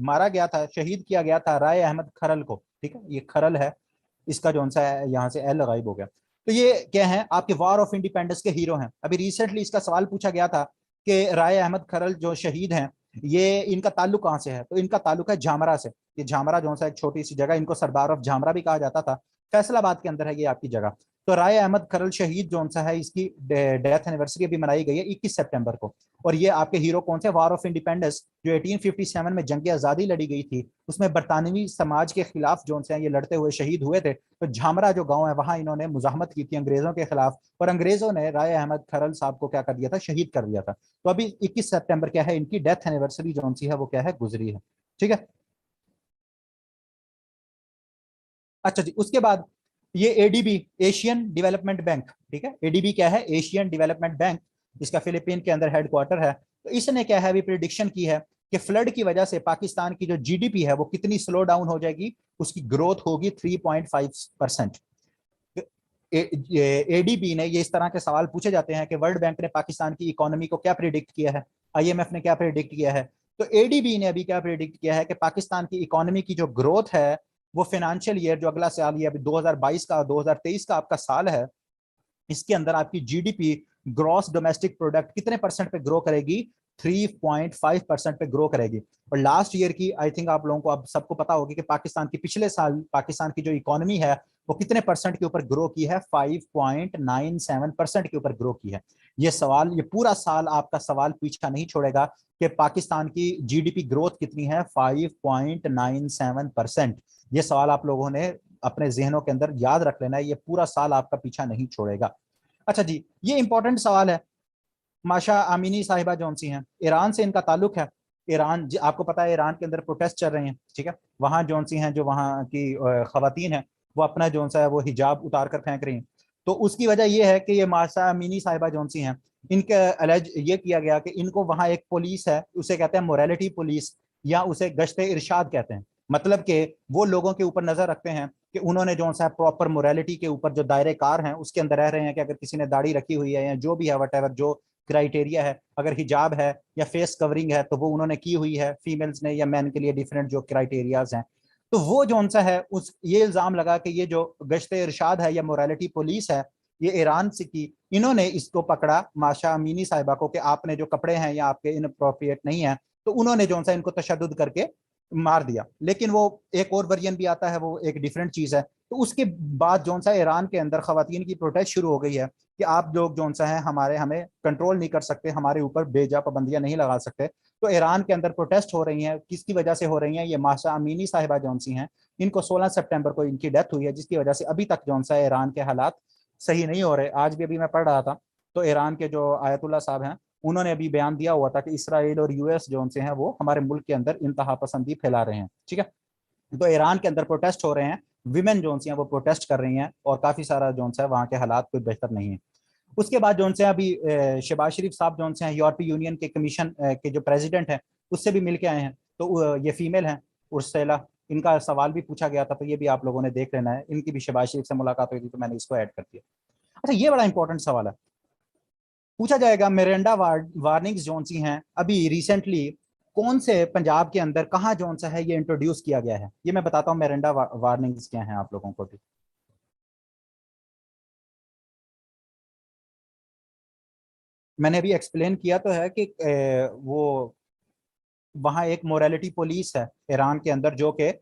मारा गया था, शहीद किया गया था राय अहमद खरल को। ठीक है, ये खरल है, इसका जो सा है यहाँ से एल गायब हो गया। तो ये क्या है, आपके वॉर ऑफ इंडिपेंडेंस के हीरो हैं। अभी रिसेंटली इसका सवाल पूछा गया था कि राय अहमद खरल जो शहीद हैं, ये इनका ताल्लुक कहाँ से है? तो इनका ताल्लुक है झामरा से। ये झामरा जो सा एक छोटी सी जगह, इनको सरदार ऑफ झामरा भी कहा जाता था, फैसलाबाद के अंदर है ये आपकी जगह। तो राय अहमद खरल शहीद जो सा है, इसकी डेथ एनिवर्सरी अभी मनाई गई है 21 सितंबर को। और ये आपके हीरो कौन से? वॉर ऑफ इंडिपेंडेंस जो 1857 में जंग आजादी लड़ी गई थी, उसमें बरतानवी समाज के खिलाफ जो से ये लड़ते हुए शहीद हुए थे। तो झामरा जो गांव है, वहां इन्होंने मुजाहमत की थी अंग्रेजों के खिलाफ, और अंग्रेजों ने राय अहमद खरल साहब को क्या कर दिया था, शहीद कर दिया था। तो अभी 21 सितंबर क्या है, इनकी डेथ एनिवर्सरी जो सी है वो क्या है, गुजरी है। ठीक है। अच्छा जी, उसके बाद ये एडीबी, एशियन डेवलपमेंट बैंक। ठीक है, एडीबी क्या है, एशियन डेवलपमेंट बैंक, इसका फिलीपीन के अंदर हेडक्वार्टर है। तो इसने क्या है, अभी प्रिडिक्शन की है कि फ्लड की वजह से पाकिस्तान की जो जीडीपी है वो कितनी स्लो डाउन हो जाएगी, उसकी ग्रोथ होगी 3.5%। एडीबी ने, ये इस तरह के सवाल पूछे जाते हैं कि वर्ल्ड बैंक ने पाकिस्तान की इकोनॉमी को क्या प्रिडिक्ट किया है, आईएमएफ ने क्या प्रिडिक्ट किया है। तो एडीबी ने अभी क्या प्रिडिक्ट किया है कि पाकिस्तान की इकोनॉमी की जो ग्रोथ है, वो फाइनेंशियल ईयर जो अगला साल, ये अभी 2022 का 2023 का आपका साल है, इसके अंदर आपकी जीडीपी, ग्रॉस डोमेस्टिक प्रोडक्ट, कितने परसेंट पे ग्रो करेगी? 3.5% पे ग्रो करेगी। और लास्ट ईयर की आई थिंक आप लोगों को, अब सबको पता होगी कि पाकिस्तान की पिछले साल पाकिस्तान की जो इकोनॉमी है वो कितने परसेंट के ऊपर ग्रो की है? 5.97% के ऊपर ग्रो की है। ये सवाल, ये पूरा साल आपका सवाल पीछा नहीं छोड़ेगा कि पाकिस्तान की जीडीपी ग्रोथ कितनी है, 5.97%। ये सवाल आप लोगों ने अपने जहनों के अंदर याद रख लेना है, ये पूरा साल आपका पीछा नहीं छोड़ेगा। अच्छा जी, ये इंपॉर्टेंट सवाल है। माशा आमिनी साहिबा जौन सी हैं, ईरान से इनका ताल्लुक है। ईरान आपको पता है, ईरान के अंदर प्रोटेस्ट चल रहे हैं। ठीक है, वहां जौन सी हैं, जो वहां की खवातीन हैं, वो अपना जौन सा है वो हिजाब उतार कर फेंक रही हैं। तो उसकी वजह यह है कि ये माशा अमीनी साहिबा जौन सी हैं, इनके अलेज ये किया गया कि इनको वहां एक पुलिस है, उसे कहते हैं मोरालिटी पुलिस, या उसे गश्त इरशाद कहते हैं। मतलब कि वो लोगों के ऊपर नजर रखते हैं कि उन्होंने जो सा प्रॉपर मोरालिटी के ऊपर जो दायरे कार हैं उसके अंदर रह रहे हैं, कि अगर किसी ने दाढ़ी रखी हुई है या जो भी है, वट एवर जो क्राइटेरिया है, अगर हिजाब है या फेस कवरिंग है तो वो उन्होंने की हुई है, फीमेल्स ने या मैन के लिए डिफरेंट जो क्राइटेरियाज हैं। तो वो जो सा है, उस ये इल्जाम लगा कि ये जो गश्त इरशाद है या मोरालिटी पुलिस है, ये ईरान से की, इन्होंने इसको पकड़ा माशा अमीनी साहिबा को कि आपने जो कपड़े हैं या आपके इनअप्रोप्रिएट नहीं है। तो उन्होंने जो सा इनको तशद्दुद करके मार दिया। लेकिन वो एक और वर्जन भी आता है, वो एक डिफरेंट चीज है। तो उसके बाद जो सा ईरान के अंदर खवातीन की प्रोटेस्ट शुरू हो गई है कि आप लोग जो सा है हमारे हमें कंट्रोल नहीं कर सकते, हमारे ऊपर बेजा पाबंदियां नहीं लगा सकते। तो ईरान के अंदर प्रोटेस्ट हो रही हैं, किसकी वजह से हो रही हैं? ये माशा अमीनी साहिबा जौन सी हैं, इनको 16 सितंबर को इनकी डेथ हुई है, जिसकी वजह से अभी तक जो सा ईरान के हालात सही नहीं हो रहे। आज भी अभी मैं पढ़ रहा था, तो ईरान के जो आयतुल्ला साहब हैं, उन्होंने अभी बयान दिया हुआ था कि इसराइल और यूएस जो से हैं वो हमारे मुल्क के अंदर इंतहा पसंदी फैला रहे हैं। ठीक है, तो ईरान के अंदर प्रोटेस्ट हो रहे हैं, विमेन जोन सी हैं वो प्रोटेस्ट कर रही हैं, और काफी सारा जोन सा है वहाँ के हालात कोई बेहतर नहीं है। उसके बाद जोन से अभी शहबाज शरीफ साहब जोन से हैं, यूरोपीय यूनियन के कमीशन के जो प्रेसिडेंट हैं, उससे भी मिल के आए हैं। तो ये फीमेल हैं, उर्सेला, इनका सवाल भी पूछा गया था, तो ये भी आप लोगों ने देख लेना है। इनकी भी शहबाज शरीफ से मुलाकात हुई थी, तो मैंने इसको ऐड कर दिया। अच्छा, ये बड़ा इंपॉर्टेंट सवाल है, पूछा जाएगा मिरांडा वार्निंग्स जोन सी हैं अभी रिसेंटली कौन से पंजाब के अंदर कहाँ जोन सा है ये इंट्रोड्यूस किया गया है? ये मैं बताता हूँ मिरांडा वार्निंग्स क्या हैं आप लोगों को भी। मैंने अभी एक्सप्लेन किया तो है कि वो वहाँ एक मोरालिटी पुलिस है ईरान के अंदर, जो कि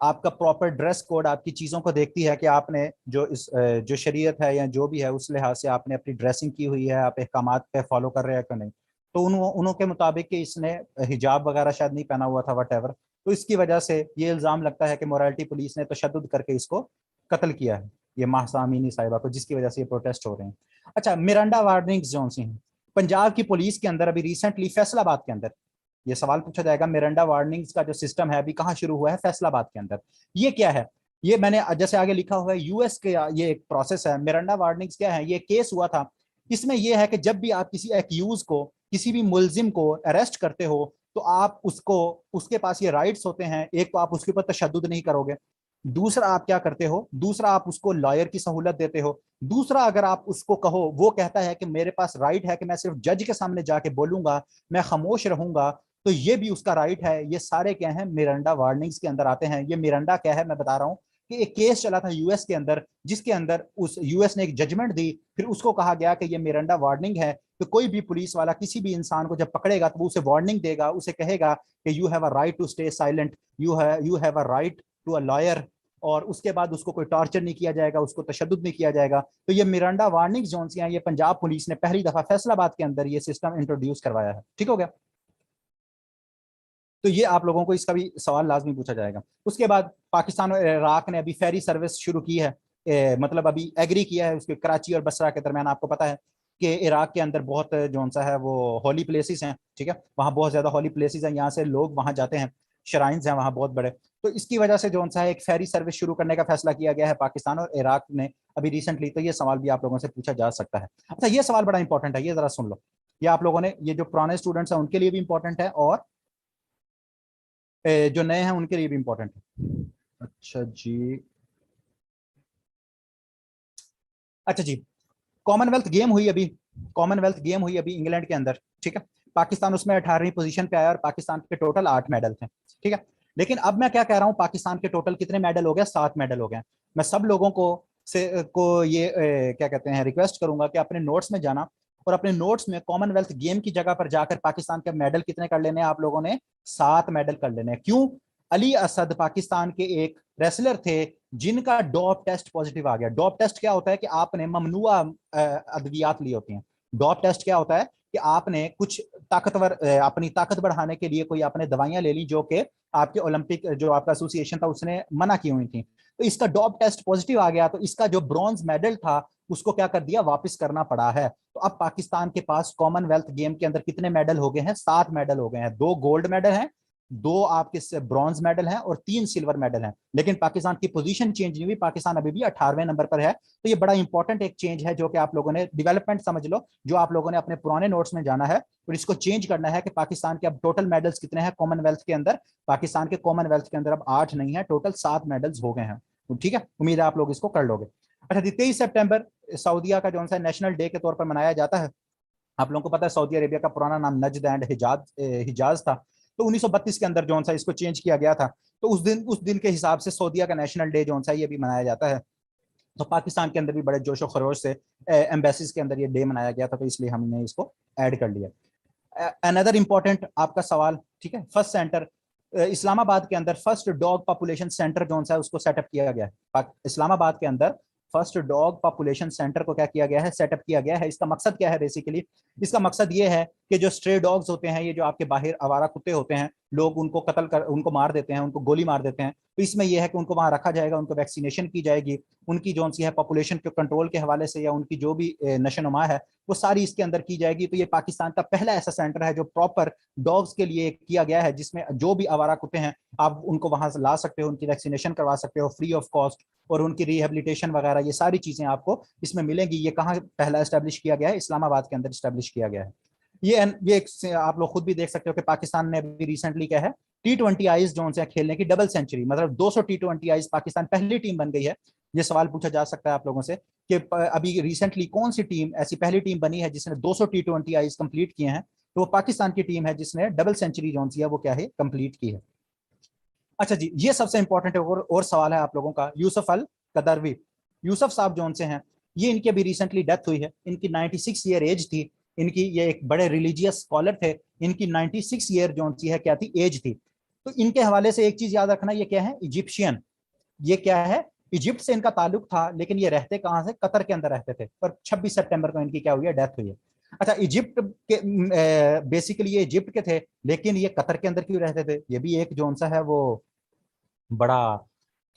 आपका प्रॉपर ड्रेस कोड, आपकी चीज़ों को देखती है कि आपने जो इस जो शरीयत है या जो भी है उस लिहाज से आपने अपनी ड्रेसिंग की हुई है, आप अहकामात पे फॉलो कर रहे हैं कि नहीं। तो उनके मुताबिक कि इसने हिजाब वगैरह शायद नहीं पहना हुआ था, वट, तो इसकी वजह से ये इल्जाम लगता है कि मोरालिटी पुलिस ने तशद्दुद करके इसको कत्ल किया है, ये महसा अमीनी साहिबा को, जिसकी वजह से ये प्रोटेस्ट हो रहे हैं। अच्छा, मिरांडा वार्निंग्स जो सी हैं पंजाब की पुलिस के अंदर अभी रिसेंटली फैसलाबाद के अंदर, ये सवाल पूछा जाएगा मिरांडा वार्निंग्स का जो सिस्टम है अभी कहाँ शुरू हुआ है, फैसलाबाद के अंदर। ये क्या है, ये मैंने जैसे आगे लिखा हुआ है यूएस के, ये एक प्रोसेस है। मिरांडा वार्निंग्स क्या है, ये केस हुआ था। इसमें यह है कि जब भी आप किसी एक्यूज को, किसी भी मुलजिम को अरेस्ट करते हो, तो आप उसको, उसके पास ये राइट्स होते हैं, एक तो आप उसके ऊपर तशद्दुद नहीं करोगे, दूसरा आप क्या करते हो, दूसरा आप उसको लॉयर की सहूलत देते हो, दूसरा अगर आप उसको कहो, वो कहता है कि मेरे पास राइट है कि मैं सिर्फ जज के सामने जाके बोलूंगा, मैं खामोश रहूंगा, तो ये भी उसका राइट है। ये सारे क्या है, मिरांडा वार्निंग्स के अंदर आते हैं। ये मिरांडा क्या है मैं बता रहा हूँ कि एक केस चला था यूएस के अंदर, जिसके अंदर उस यूएस ने एक जजमेंट दी, फिर उसको कहा गया कि ये मिरांडा वार्निंग है, तो कोई भी पुलिस वाला किसी भी इंसान को जब पकड़ेगा तो वो उसे वार्निंग देगा, उसे कहेगा कि you have a right to stay silent, you have a right to a lawyer, और उसके बाद उसको कोई टॉर्चर नहीं किया जाएगा, उसको तशद्दुद नहीं किया जाएगा। तो ये मिरांडा वार्निंग जो सी हैं, ये पंजाब पुलिस ने पहली दफा फैसलाबाद के अंदर ये सिस्टम इंट्रोड्यूस करवाया है। ठीक हो गया, तो ये आप लोगों को इसका भी सवाल लाजमी पूछा जाएगा। उसके बाद पाकिस्तान और इराक ने अभी फेरी सर्विस शुरू की है, मतलब अभी एग्री किया है उसके कराची और बसरा के दरमियान। आपको पता है कि इराक के अंदर बहुत जो सा है वो हॉली प्लेसेस हैं, ठीक है, वहाँ बहुत ज्यादा हॉली प्लेसेस हैं, यहाँ से लोग वहाँ जाते हैं, श्राइन्स हैं वहाँ बहुत बड़े। तो इसकी वजह से जो सा है एक फेरी सर्विस शुरू करने का फैसला किया गया है पाकिस्तान और इराक ने अभी रिसेंटली। तो ये सवाल भी आप लोगों से पूछा जा सकता है। अच्छा, ये सवाल बड़ा इंपॉर्टेंट है, ये जरा सुन लो। ये आप लोगों ने, ये जो पुराने स्टूडेंट्स हैं उनके लिए भी इंपॉर्टेंट है, और जो नए हैं उनके लिए भी इंपॉर्टेंट है। अच्छा जी, अच्छा जी, कॉमनवेल्थ गेम हुई अभी, कॉमनवेल्थ गेम हुई अभी इंग्लैंड के अंदर, ठीक है। पाकिस्तान उसमें 18वीं पोजीशन पे आया और पाकिस्तान के टोटल 8 मेडल थे, ठीक है। लेकिन अब मैं क्या कह रहा हूं, पाकिस्तान के टोटल कितने मेडल हो गए, 7 मेडल हो गए। मैं सब लोगों को ये क्या कहते हैं, रिक्वेस्ट करूंगा कि अपने नोट्स में जाना और अपने नोट्स में कॉमनवेल्थ गेम की जगह पर जाकर पाकिस्तान के मेडल कितने कर लेने हैं आप लोगों ने, 7 मेडल कर लेने हैं। क्यों, अली असद पाकिस्तान के एक रेसलर थे जिनका डोप टेस्ट पॉजिटिव आ गया। डोप टेस्ट क्या होता है कि आपने ममनुआ अद्वियात ली होती हैं। डोप टेस्ट क्या होता है कि आपने कुछ ताकतवर, अपनी ताकत बढ़ाने के लिए कोई आपने दवाइयां ले ली जो कि आपके ओलंपिक जो आपका एसोसिएशन था उसने मना की हुई थी। तो इसका डोप टेस्ट पॉजिटिव आ गया, तो इसका जो ब्रॉन्ज मेडल था उसको क्या कर दिया, वापस करना पड़ा है। तो अब पाकिस्तान के पास कॉमनवेल्थ गेम के अंदर कितने मेडल हो गए हैं, 7 मेडल हो गए हैं। 2 गोल्ड मेडल हैं, 2 आपके ब्रॉन्ज मेडल हैं और 3 सिल्वर मेडल हैं। लेकिन पाकिस्तान की पोजीशन चेंज नहीं हुई, पाकिस्तान अभी भी 18वें नंबर पर है। तो ये बड़ा इंपॉर्टेंट एक चेंज है जो कि आप लोगों ने डेवलपमेंट समझ लो, जो आप लोगों ने अपने पुराने नोट्स में जाना है और इसको चेंज करना है कि पाकिस्तान के अब टोटल मेडल्स कितने हैं कॉमनवेल्थ के अंदर। पाकिस्तान के कॉमनवेल्थ के अंदर अब 8 नहीं है, टोटल 7 मेडल्स हो गए हैं। तो ठीक है, उम्मीद है आप लोग इसको कर लोगे। अच्छा, 23 सितंबर सऊदिया का जो सा नेशनल डे के तौर पर मनाया जाता है। आप लोगों को पता है सऊदी अरेबिया का पुराना नाम नजद एंड हिजाज हिजाज था। तो 1932 के अंदर जो सा इसको चेंज किया गया था। तो उस दिन के हिसाब से सऊदिया का नेशनल डे जो सा ये भी मनाया जाता है। तो पाकिस्तान के अंदर भी बड़े जोशो खरोश से एम्बेसीज के अंदर ये डे मनाया गया था, तो इसलिए हमने इसको ऐड कर लिया। अनदर इंपॉर्टेंट आपका सवाल, ठीक है, फर्स्ट सेंटर इस्लामाबाद के अंदर फर्स्ट डॉग पॉपुलेशन सेंटर जो है उसको सेटअप किया गया है। इस्लामाबाद के अंदर फर्स्ट डॉग पॉपुलेशन सेंटर को क्या किया गया है, सेटअप किया गया है। इसका मकसद क्या है बेसिकली, इसका मकसद ये है कि जो स्ट्रे डॉग्स होते हैं, ये जो आपके बाहर आवारा कुत्ते होते हैं, लोग उनको कत्ल कर, उनको मार देते हैं, उनको गोली मार देते हैं। तो इसमें यह है कि उनको वहां रखा जाएगा, उनको वैक्सीनेशन की जाएगी, उनकी जो सी है पॉपुलेशन के कंट्रोल के हवाले से या उनकी जो भी नशोनुमा है वो सारी इसके अंदर की जाएगी। तो ये पाकिस्तान का पहला ऐसा सेंटर है जो प्रॉपर डॉग्स के लिए किया गया है, जिसमें जो भी आवारा कुत्ते हैं आप उनको वहां से ला सकते हो, उनकी वैक्सीनेशन करवा सकते हो फ्री ऑफ कॉस्ट, और उनकी रिहेबिलिटेशन वगैरह ये सारी चीजें आपको इसमें मिलेंगी। ये कहाँ पहला एस्टेब्लिश किया गया है, इस्लामाबाद के अंदर एस्टेब्लिश किया गया है। ये आप लोग खुद भी देख सकते हो कि पाकिस्तान ने अभी रिसेंटली क्या है, T20 आईज जो है खेलने की डबल सेंचुरी, मतलब 200 T20 आईज, पाकिस्तान पहली टीम बन गई है। ये सवाल पूछा जा सकता है आप लोगों से कि अभी रिसेंटली कौन सी टीम ऐसी पहली टीम बनी है जिसने 200 T20 आईज कंप्लीट किए हैं, तो वो पाकिस्तान की टीम है जिसने डबल सेंचुरी जो है वो क्या है, कंप्लीट की है। अच्छा जी, ये सबसे इंपॉर्टेंट है, और सवाल है आप लोगों का, यूसुफ अल कदरवी, यूसुफ साहब जो से हैं, ये इनकी अभी रिसेंटली डेथ हुई है। इनकी 96 ईयर एज थी इनकी। ये एक बड़े रिलीजियस स्कॉलर थे। इनकी 96 ईयर जो सी है क्या थी, एज थी। तो इनके हवाले से एक चीज याद रखना, ये क्या है, इजिप्शियन। ये क्या है, इजिप्ट से इनका ताल्लुक था, लेकिन ये रहते कहां से, कतर के अंदर रहते थे। और 26 सितंबर को इनकी क्या हुई है, डेथ हुई है। अच्छा, इजिप्ट के बेसिकली ये इजिप्ट के थे, लेकिन ये कतर के अंदर क्यों रहते थे? ये भी एक जो सा है वो बड़ा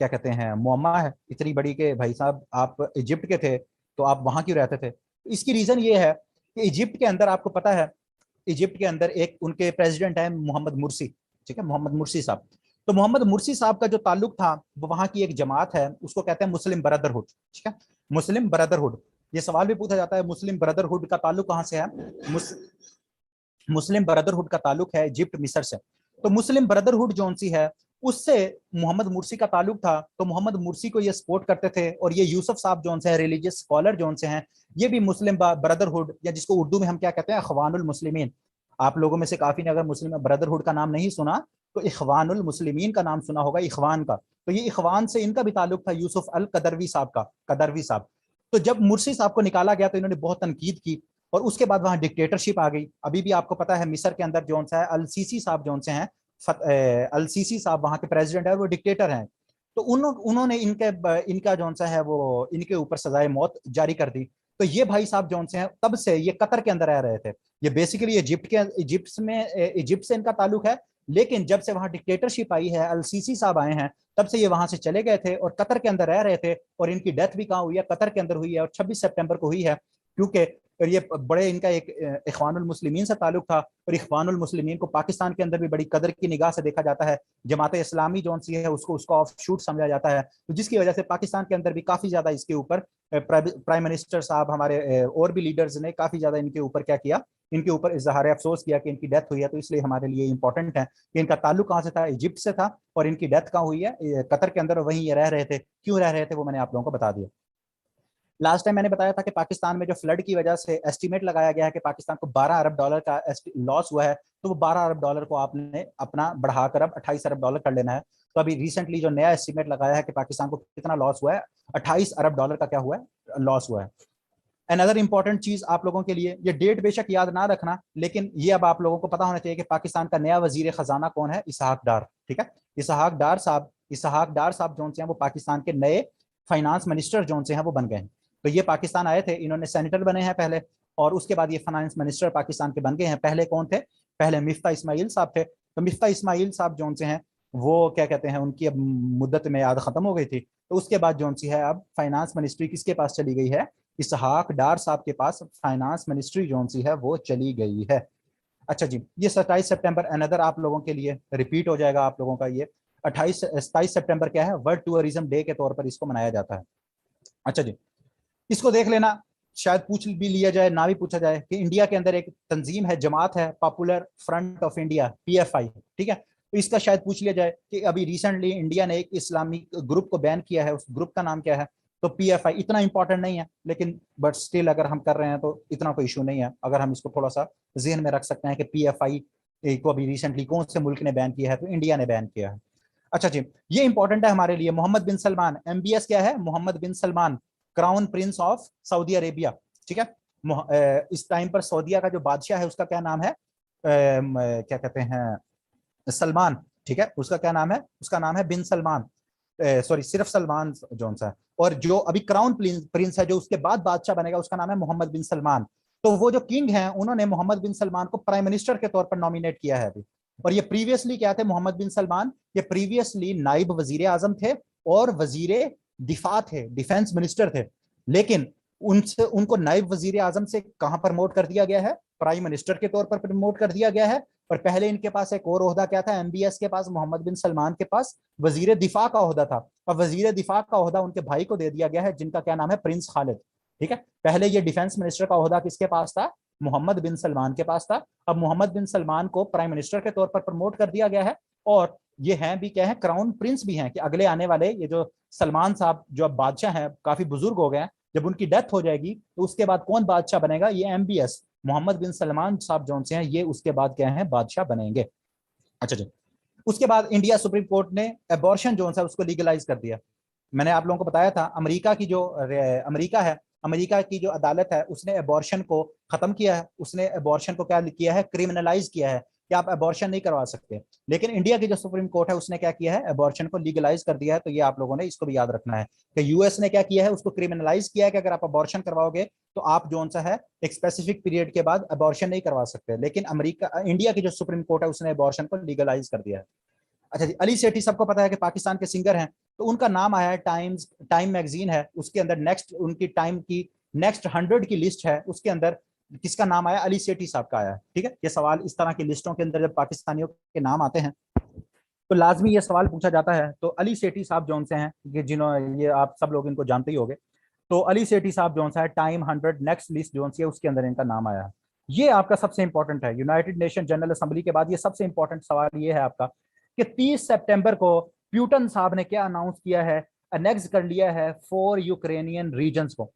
क्या कहते हैं मुअम्मा है इतनी बड़ी के भाई साहब आप इजिप्ट के थे तो आप वहां क्यों रहते थे? इसकी रीजन ये है कि इजिप्ट के अंदर आपको पता है, इजिप्ट के अंदर एक उनके प्रेसिडेंट है मोहम्मद मुर्सी, ठीक है, मोहम्मद मुर्सी साहब। तो मोहम्मद मुर्सी साहब का जो ताल्लुक था वो वहां की एक जमात है उसको कहते हैं मुस्लिम ब्रदरहुड, ठीक है, मुस्लिम ब्रदरहुड। ये सवाल भी पूछा जाता है मुस्लिम ब्रदरहुड का ताल्लुक कहां से है? मुस्लिम ब्रदरहुड का ताल्लुक है इजिप्ट मिस्र से। तो मुस्लिम ब्रदरहुड जो सी है उससे मोहम्मद मुर्सी का ताल्लुक था, तो मोहम्मद मुर्सी को ये सपोर्ट करते थे। और ये यूसुफ साहब जो से रिलीजियस स्कॉलर जो से हैं, ये भी मुस्लिम ब्रदरहुड या जिसको उर्दू में हम क्या कहते हैं अखवानुल मुस्लिमीन। आप लोगों में से काफी ने अगर मुस्लिम ब्रदरहुड का नाम नहीं सुना तो इखवानुल मुस्लिमीन का नाम सुना होगा, इखवान का। तो ये इखवान से इनका भी ताल्लुक था, यूसुफ अल कदरवी साहब का, कदरवी साहब। तो जब मुर्सी साहब को निकाला गया तो इन्होंने बहुत तनकीद की और उसके बाद वहां डिक्टेटरशिप आ गई। अभी भी आपको पता है मिस्र के अंदर जो सा है अल सीसी साहब जो से हैं, अल सीसी साहब वहां के प्रेसिडेंट है, वो डिक्टेटर हैं। तो उन्होंने इनका जो सा है वो इनके ऊपर सजाए मौत जारी कर दी। तो ये भाई साहब जो से हैं तब से ये कतर के अंदर रह रहे थे। ये बेसिकली इजिप्ट से इनका ताल्लुक है, लेकिन जब से वहां डिक्टेटरशिप आई है, अल सीसी साहब आए हैं, तब से ये वहां से चले गए थे और कतर के अंदर रह रहे थे। और इनकी डेथ भी कहाँ हुई है? कतर के अंदर हुई है, और 26 सितंबर को हुई है। क्योंकि और ये बड़े इनका एक इखवानुल मुस्लिमीन से ताल्लुक था, और इखवानुल मुस्लिमीन को पाकिस्तान के अंदर भी बड़ी कदर की निगाह से देखा जाता है। जमात इस्लामी जो सी है उसको उसका ऑफ शूट समझा जाता है, तो जिसकी वजह से पाकिस्तान के अंदर भी काफी ज्यादा इसके ऊपर प्राइम मिनिस्टर साहब हमारे और भी लीडर्स ने काफी ज्यादा इनके ऊपर क्या किया, इनके ऊपर इजहार अफसोस किया कि इनकी डेथ हुई है। तो इसलिए हमारे लिए इंपॉर्टेंट है कि इनका ताल्लुक कहाँ से था, इजिप्ट से था, और इनकी डेथ कहाँ हुई है? कतर के अंदर, वहीं ये रह रहे थे। क्यों रह रहे थे वो मैंने आप लोगों को बता दिया। लास्ट टाइम मैंने बताया था कि पाकिस्तान में जो फ्लड की वजह से एस्टीमेट लगाया गया है कि पाकिस्तान को 12 अरब डॉलर का लॉस हुआ है, तो वो 12 अरब डॉलर को आपने अपना बढ़ाकर अब 28 अरब डॉलर कर लेना है। तो अभी रिसेंटली जो नया एस्टीमेट लगाया है कि पाकिस्तान को कितना लॉस हुआ है, 28 अरब डॉलर का क्या हुआ है, लॉस हुआ है। अनदर इंपॉर्टेंट चीज आप लोगों के लिए, ये डेट बेशक याद ना रखना, लेकिन ये अब आप लोगों को पता होना चाहिए कि पाकिस्तान का नया वजीर खजाना कौन है? इसहाक डार, ठीक है, इसहाक डार साहब जो हैं वो पाकिस्तान के नए फाइनेंस मिनिस्टर जो हैं वो बन गए हैं। तो ये पाकिस्तान आए थे, इन्होंने सेनेटर बने हैं पहले, और उसके बाद ये फाइनेंस मिनिस्टर पाकिस्तान के बन गए हैं। पहले कौन थे? पहले मिफ्ता इस्माइल साहब थे। तो मिफ्ता इस्माइल साहब जो हैं वो क्या कहते हैं, उनकी अब मुद्दत में याद खत्म हो गई थी। तो उसके बाद जो सी है अब फाइनेंस मिनिस्ट्री किसके पास चली गई है? इसहाक डार साहब के पास फाइनेंस मिनिस्ट्री जो सी है वो चली गई है। अच्छा जी, ये 27 सितंबर अनदर आप लोगों के लिए रिपीट हो जाएगा आप लोगों का। ये 27 सितंबर क्या है? वर्ल्ड टूरिज्म डे के तौर पर इसको मनाया जाता है। अच्छा जी, इसको देख लेना, शायद पूछ भी लिया जाए ना भी पूछा जाए कि इंडिया के अंदर एक तंजीम है, जमात है, popular front of India, PFI, ठीक है। तो इसका शायद पूछ लिया जाए कि अभी रिसेंटली इंडिया ने एक इस्लामिक ग्रुप को बैन किया है, उस ग्रुप का नाम क्या है? तो पीएफआई। इतना इंपॉर्टेंट नहीं है, लेकिन बट स्टिल अगर हम कर रहे हैं तो इतना कोई इशू नहीं है अगर हम इसको थोड़ा सा जहन में रख सकते हैं कि पीएफआई को अभी रिसेंटली कौन से मुल्क ने बैन किया है? तो इंडिया ने बैन किया है। अच्छा जी, ये इंपॉर्टेंट है हमारे लिए। मोहम्मद बिन सलमान, एमबीएस क्या है? Mohammed bin Salman, crown prince of Saudi Arabia, ठीक है। इस टाइम पर सऊदीया का जो बादशाह है उसका क्या नाम है? क्या कहते हैं, सलमान, ठीक है। उसका क्या नाम है? उसका नाम है बिन सलमान, सॉरी सिर्फ सलमान जोन सा है। और जो अभी क्राउन प्रिंस है जो उसके बाद बादशाह बनेगा उसका नाम है मोहम्मद बिन सलमान। तो वो जो किंग हैं उन्होंने मोहम्मद बिन सलमान को प्राइम मिनिस्टर के तौर पर नॉमिनेट किया है अभी। और ये प्रीवियसली क्या थे मोहम्मद बिन सलमान? ये प्रीवियसली नाइब वजीर आजम थे और वजीर दिफा थे, डिफेंस मिनिस्टर थे। लेकिन उनसे उनको नाइब वजीर आजम से कहां प्रमोट कर दिया गया है? प्राइम मिनिस्टर के तौर पर प्रमोट कर दिया गया है। और पहले इनके पास एक और ओहदा क्या था? एमबीएस के पास, मोहम्मद बिन सलमान के पास वजीर दिफा का ओहदा था। और वजीर दिफा का ओहदा उनके भाई को दे दिया गया है जिनका क्या नाम है? प्रिंस खालिद, ठीक है। पहले ये डिफेंस मिनिस्टर का ओहदा किसके पास था? मोहम्मद बिन सलमान के पास था। अब मोहम्मद बिन सलमान को प्राइम मिनिस्टर के तौर पर प्रमोट कर दिया गया है। और ये हैं भी क्या है? क्राउन प्रिंस भी हैं, कि अगले आने वाले ये जो सलमान साहब जो अब बादशाह हैं, काफी बुजुर्ग हो गए हैं, जब उनकी डेथ हो जाएगी तो उसके बाद कौन बादशाह बनेगा? ये एमबीएस मोहम्मद बिन सलमान साहब जो से हैं ये उसके बाद क्या है? बादशाह बनेंगे। अच्छा जी, उसके बाद इंडिया सुप्रीम कोर्ट ने एबॉर्शन जो है उसको लीगलाइज कर दिया। मैंने आप लोगों को बताया था अमेरिका की जो अमेरिका है, अमेरिका की जो अदालत है उसने एबॉर्शन को खत्म किया है। उसने एबॉर्शन को क्या किया है? क्रिमिनलाइज किया है, कि आप अबॉर्शन नहीं करवा सकते। लेकिन इंडिया की जो सुप्रीम कोर्ट है उसने क्या किया है, अबॉर्शन को लीगलाइज कर दिया है। तो ये आप लोगों ने इसको भी याद रखना है कि यूएस ने क्या किया है, उसको क्रिमिनलाइज किया है कि अगर आप अबॉर्शन करवाओगे तो आप जो सा है एक स्पेसिफिक पीरियड के बाद अबॉर्शन नहीं करवा सकते। लेकिन अमेरिका, इंडिया की जो सुप्रीम कोर्ट है उसने अबॉर्शन को लीगलाइज कर दिया है। अच्छा जी, अली सेठी सबको पता है कि पाकिस्तान के सिंगर हैं। तो उनका नाम आया है टाइम मैगजीन है उसके अंदर, नेक्स्ट उनकी टाइम की नेक्स्ट 100 की लिस्ट है, उसके अंदर किसका नाम आया, अली सेठी साहब का आया है। ठीक है, ये सवाल इस तरह की लिस्टों के अंदर जब पाकिस्तानियों के नाम आते हैं तो लाजमी ये सवाल पूछा जाता है। तो अली सेठी साहब जौन से हैं, ये जिन्होंने, ये आप सब लोग इनको जानते ही होंगे। तो अली सेठी साहब जौन सा है टाइम 100 नेक्स्ट लिस्ट जौन सी है उसके अंदर इनका नाम आया है। ये आपका सबसे इंपॉर्टेंट है, यूनाइटेड नेशन जनरल असेंबली के बाद ये सबसे इंपॉर्टेंट सवाल ये है आपका कि 30 सितंबर को प्यूटन साहब ने क्या अनाउंस किया है, अनेक्स कर लिया है 4 यूक्रेनियन रीजन्स को।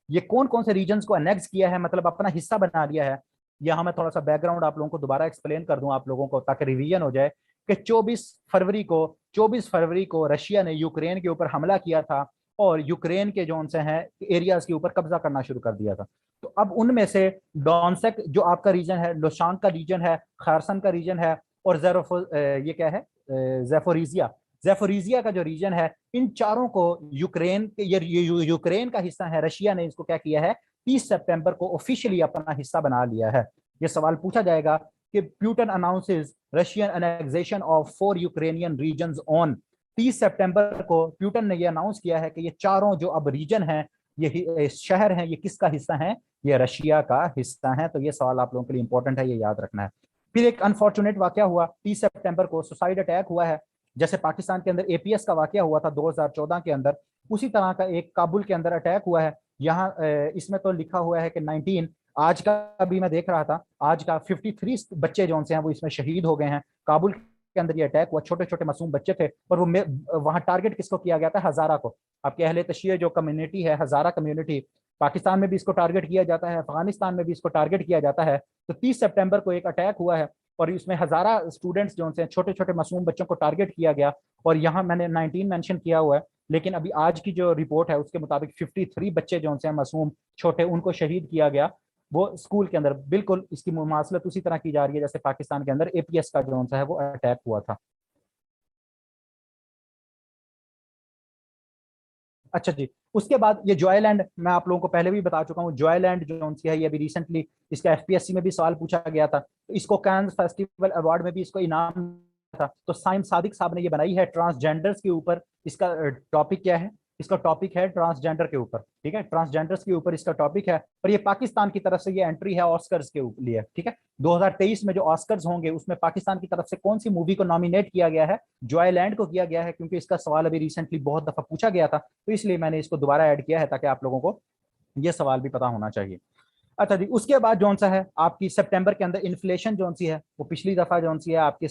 ये कौन कौन से रीजन्स को अनेक्स किया है, मतलब अपना हिस्सा बना लिया है। यहाँ मैं थोड़ा सा बैकग्राउंड आप लोगों को दोबारा एक्सप्लेन कर दूं आप लोगों को, ताकि रिवीजन हो जाए कि 24 फरवरी को रशिया ने यूक्रेन के ऊपर हमला किया था और यूक्रेन के जो से हैं एरियाज के ऊपर कब्जा करना शुरू कर दिया था। तो अब उनमें से डॉन्सेक जो आपका रीजन है, लोशांक का रीजन है, खारसन का रीजन है, और ये क्या है, जेफोरिजिया, जेफोरिजिया का जो रीजन है, इन चारों को यूक्रेन यूक्रेन का हिस्सा है। रशिया ने इसको क्या किया है, 30 सितंबर को ऑफिशियली अपना हिस्सा बना लिया है। ये सवाल पूछा जाएगा कि Putin announces Russian annexation of 4 Ukrainian regions on 30 सितंबर को प्यूटन ने ये अनाउंस किया है कि ये चारों जो अब रीजन हैं, ये शहर हैं, ये किसका हिस्सा हैं, ये रशिया का हिस्सा है। तो ये सवाल आप लोगों के लिए इंपॉर्टेंट है, ये याद रखना है। फिर एक अनफॉर्चुनेट वाकया हुआ 30 सितंबर को, सुसाइड अटैक हुआ है। जैसे पाकिस्तान के अंदर एपीएस का वाकया हुआ था 2014 के अंदर, उसी तरह का एक काबुल के अंदर अटैक हुआ है। यहाँ इसमें तो लिखा हुआ है कि 19, आज का भी मैं देख रहा था, आज का 53 बच्चे जो हैं वो इसमें शहीद हो गए हैं। काबुल के अंदर ये अटैक हुआ, छोटे छोटे मासूम बच्चे थे, और वो वहां टारगेट किसको किया गया था, हजारा को। आपके अहले तशीय जो कम्युनिटी है, हजारा कम्युनिटी, पाकिस्तान में भी इसको टारगेट किया जाता है, अफगानिस्तान में भी इसको टारगेट किया जाता है। तो 30 सितंबर को एक अटैक हुआ है और इसमें हजारा स्टूडेंट्स जो हैं, छोटे छोटे मासूम बच्चों को टारगेट किया गया। और यहाँ मैंने 19 मेंशन किया हुआ है, लेकिन अभी आज की जो रिपोर्ट है उसके मुताबिक 53 बच्चे जो हैं मासूम छोटे, उनको शहीद किया गया वो स्कूल के अंदर। बिल्कुल इसकी मुमासलत उसी तरह की जा रही है जैसे पाकिस्तान के अंदर एपीएस का जो है वो अटैक हुआ था। अच्छा जी, उसके बाद ये जॉयलैंड, मैं आप लोगों को पहले भी बता चुका हूँ, जॉयलैंड जो सी है ये अभी रिसेंटली इसका एफपीएससी में भी सवाल पूछा गया था। तो इसको कैन फेस्टिवल अवार्ड में भी इसको इनाम था। तो साइम सादिक साहब ने ये बनाई है ट्रांसजेंडर्स के ऊपर। इसका टॉपिक क्या है, इसका टॉपिक है ट्रांसजेंडर के ऊपर। ठीक है, ट्रांसजेंडर्स के ऊपर इसका टॉपिक है, और ये पाकिस्तान की तरफ से ये एंट्री है ऑस्कर्स के लिए। ठीक है, 2023 में जो ऑस्कर्स होंगे उसमें पाकिस्तान की तरफ से कौन सी मूवी को नॉमिनेट किया गया है, जॉयलैंड को किया गया है, क्योंकि इसका सवाल अभी रिसेंटली बहुत दफा पूछा गया था। तो इसलिए मैंने इसको दोबारा ऐड किया है ताकि आप लोगों को ये सवाल भी पता होना चाहिए। अच्छा जी, उसके बाद जौन सा है आपकी सितंबर के अंदर इन्फ्लेशन जौन सी है वो पिछली दफा जौन सी है आपकी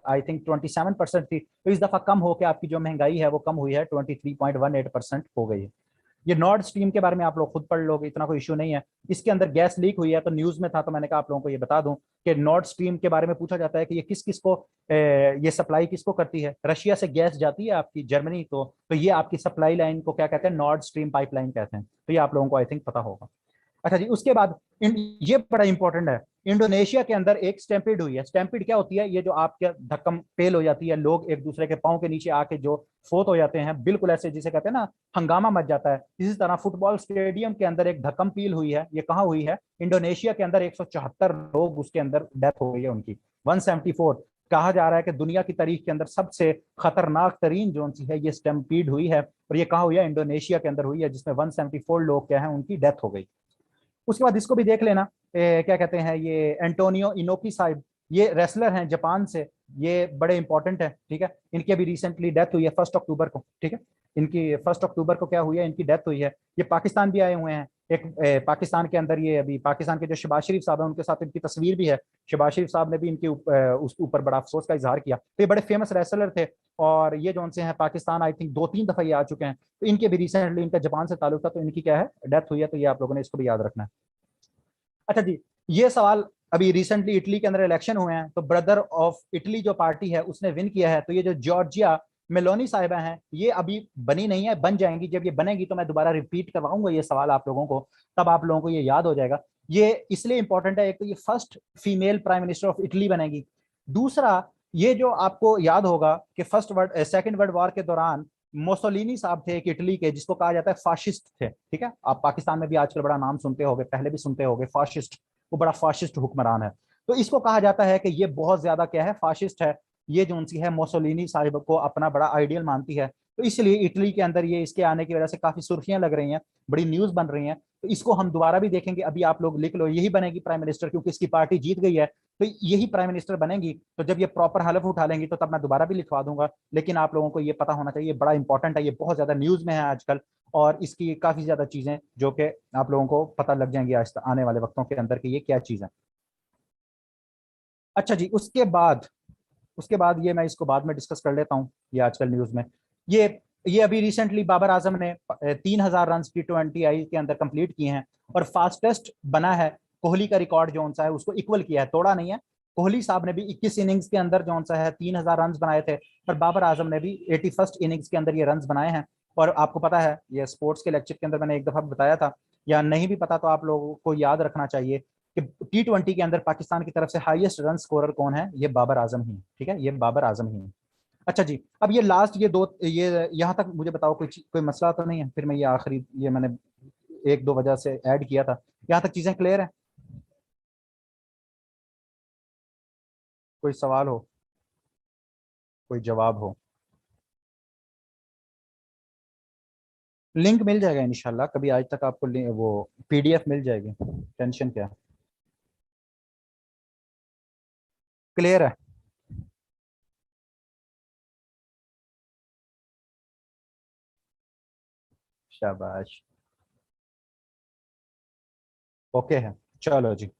आई थिंक 27% थी, तो इस दफा कम होकर आपकी जो महंगाई है वो कम हुई है, 23.18% हो गई है। ये नॉर्ड स्ट्रीम के बारे में आप लोग खुद पढ़ लोगे, इतना कोई इशू नहीं है। इसके अंदर गैस लीक हुई है, तो न्यूज में था, तो मैंने कहा आप लोगों को ये बता दूं कि नॉर्ड स्ट्रीम के बारे में पूछा जाता है कि ये किस किस को ये सप्लाई किसको करती है। रशिया से गैस जाती है आपकी जर्मनी, तो ये आपकी सप्लाई लाइन को क्या कहते हैं, नॉर्ड स्ट्रीम पाइपलाइन कहते हैं। तो ये आप लोगों को आई थिंक पता होगा। अच्छा जी, उसके बाद ये बड़ा इंपॉर्टेंट है, इंडोनेशिया के अंदर एक स्टैम्पीड हुई है। स्टैम्पीड क्या होती है, ये जो आपके धक्कम पेल हो जाती है, लोग एक दूसरे के पाँव के नीचे आके जो फोत हो जाते हैं, बिल्कुल ऐसे जिसे कहते हैं ना हंगामा मच जाता है। इसी तरह फुटबॉल स्टेडियम के अंदर एक धक्कम पील हुई है। ये कहाँ हुई है, इंडोनेशिया के अंदर 174 लोग उसके अंदर डेथ हो गई है उनकी, 174। कहा जा रहा है कि दुनिया की तारीख के अंदर सबसे खतरनाक तरीन जो सी है ये स्टैम्पीड हुई है, और ये कहाँ हुई है, इंडोनेशिया के अंदर हुई है, जिसमें 174 लोग क्या है उनकी डेथ हो गई। उसके बाद इसको भी देख लेना, क्या कहते हैं, ये एंटोनियो इनोकी साहब, ये रेसलर हैं जापान से, ये बड़े इंपॉर्टेंट है। ठीक है, इनकी अभी रिसेंटली डेथ हुई है 1 अक्टूबर को। ठीक है, इनकी 1 अक्टूबर को क्या हुई है, इनकी डेथ हुई है। ये पाकिस्तान भी आए हुए हैं। एक पाकिस्तान के अंदर ये अभी पाकिस्तान के जो शहबाज शरीफ साहब है उनके साथ इनकी तस्वीर भी है। शहबाज शरीफ साहब ने भी इनके उसके ऊपर बड़ा अफसोस का इजहार किया। तो ये बड़े फेमस रेसलर थे, और ये जो उनसे हैं पाकिस्तान आई थिंक 2-3 दफा ये आ चुके हैं। तो इनके भी रिसेंटली इनका जापान से ताल्लुक था, तो इनकी क्या है, डेथ हुई है। तो ये आप लोगों ने इसको भी याद रखना है। अच्छा जी, ये सवाल अभी रिसेंटली इटली के अंदर इलेक्शन हुए हैं, तो ब्रदर ऑफ इटली जो पार्टी है उसने विन किया है। तो ये जो जॉर्जिया मेलोनी साहिबा हैं, ये अभी बनी नहीं है, बन जाएंगी। जब ये बनेगी तो मैं दोबारा रिपीट करवाऊंगा ये सवाल आप लोगों को, तब आप लोगों को ये याद हो जाएगा। ये इसलिए इंपॉर्टेंट है, एक तो ये first female prime minister of Italy बनेगी। दूसरा, ये जो आपको याद होगा कि सेकंड वर्ल्ड वॉर के दौरान मोसोलिनी साहब थे एक इटली के, जिसको कहा जाता है फाशिस्ट थे, ठीक है। आप पाकिस्तान में भी आजकल बड़ा नाम सुनते होगे, पहले भी सुनते होगे, फाशिस्ट। वो बड़ा फाशिस्ट हुक्मरान है। तो इसको कहा जाता है कि ये बहुत ज्यादा क्या है, फाशिस्ट है। ये जो उनकी है मोसोलिनी साहिब को अपना बड़ा आइडियल मानती है। तो इसलिए इटली के अंदर ये इसके आने की वजह से काफी सुर्खियां लग रही हैं, बड़ी न्यूज बन रही हैं। तो इसको हम दोबारा भी देखेंगे। अभी आप लोग लिख लो, यही बनेगी प्राइम मिनिस्टर, क्योंकि इसकी पार्टी जीत गई है। तो यही प्राइम मिनिस्टर बनेगी। तो जब ये प्रॉपर हलफ उठा लेंगी तो तब मैं दोबारा भी लिखवा दूंगा। लेकिन आप लोगों को ये पता होना चाहिए, बड़ा इंपॉर्टेंट है, ये बहुत ज्यादा न्यूज में है आजकल। और इसकी काफी ज्यादा चीजें जो कि आप लोगों को पता लग जाएंगी आज आने वाले वक्तों के अंदर कि ये क्या चीज है। अच्छा जी, उसके बाद ये मैं इसको बाद में डिस्कस कर लेता हूँ। ये आजकल न्यूज में ये ये अभी रिसेंटली बाबर आजम ने 3,000 रन T20I के अंदर कंप्लीट किए हैं। और फास्टेस्ट बना है कोहली का रिकॉर्ड जो सा है उसको इक्वल किया है, तोड़ा नहीं है। कोहली साहब ने भी 21 इनिंग्स के अंदर जो सा है 3,000 रन बनाए थे। और बाबर आजम ने भी 81st इनिंग्स के अंदर ये रन बनाए हैं। और आपको पता है, ये स्पोर्ट्स के लेक्चर के अंदर मैंने एक दफा बताया था, या नहीं भी पता तो आप लोगों को याद रखना चाहिए कि T20 के अंदर पाकिस्तान की तरफ से हाईएस्ट रन स्कोरर कौन है, ये बाबर आजम ही, ठीक है, ये बाबर आजम ही है। अच्छा जी, अब ये लास्ट ये दो ये यहाँ तक मुझे बताओ, कोई मसला तो नहीं है? फिर मैं ये आखिरी ये मैंने एक दो वजह से ऐड किया था। यहाँ तक चीजें क्लियर है? कोई सवाल हो, कोई जवाब हो? लिंक मिल जाएगा इंशाल्लाह, कभी आज तक आपको वो PDF मिल जाएगी, टेंशन क्या है। क्लियर है? शाबाश। ओके है। चलो जी,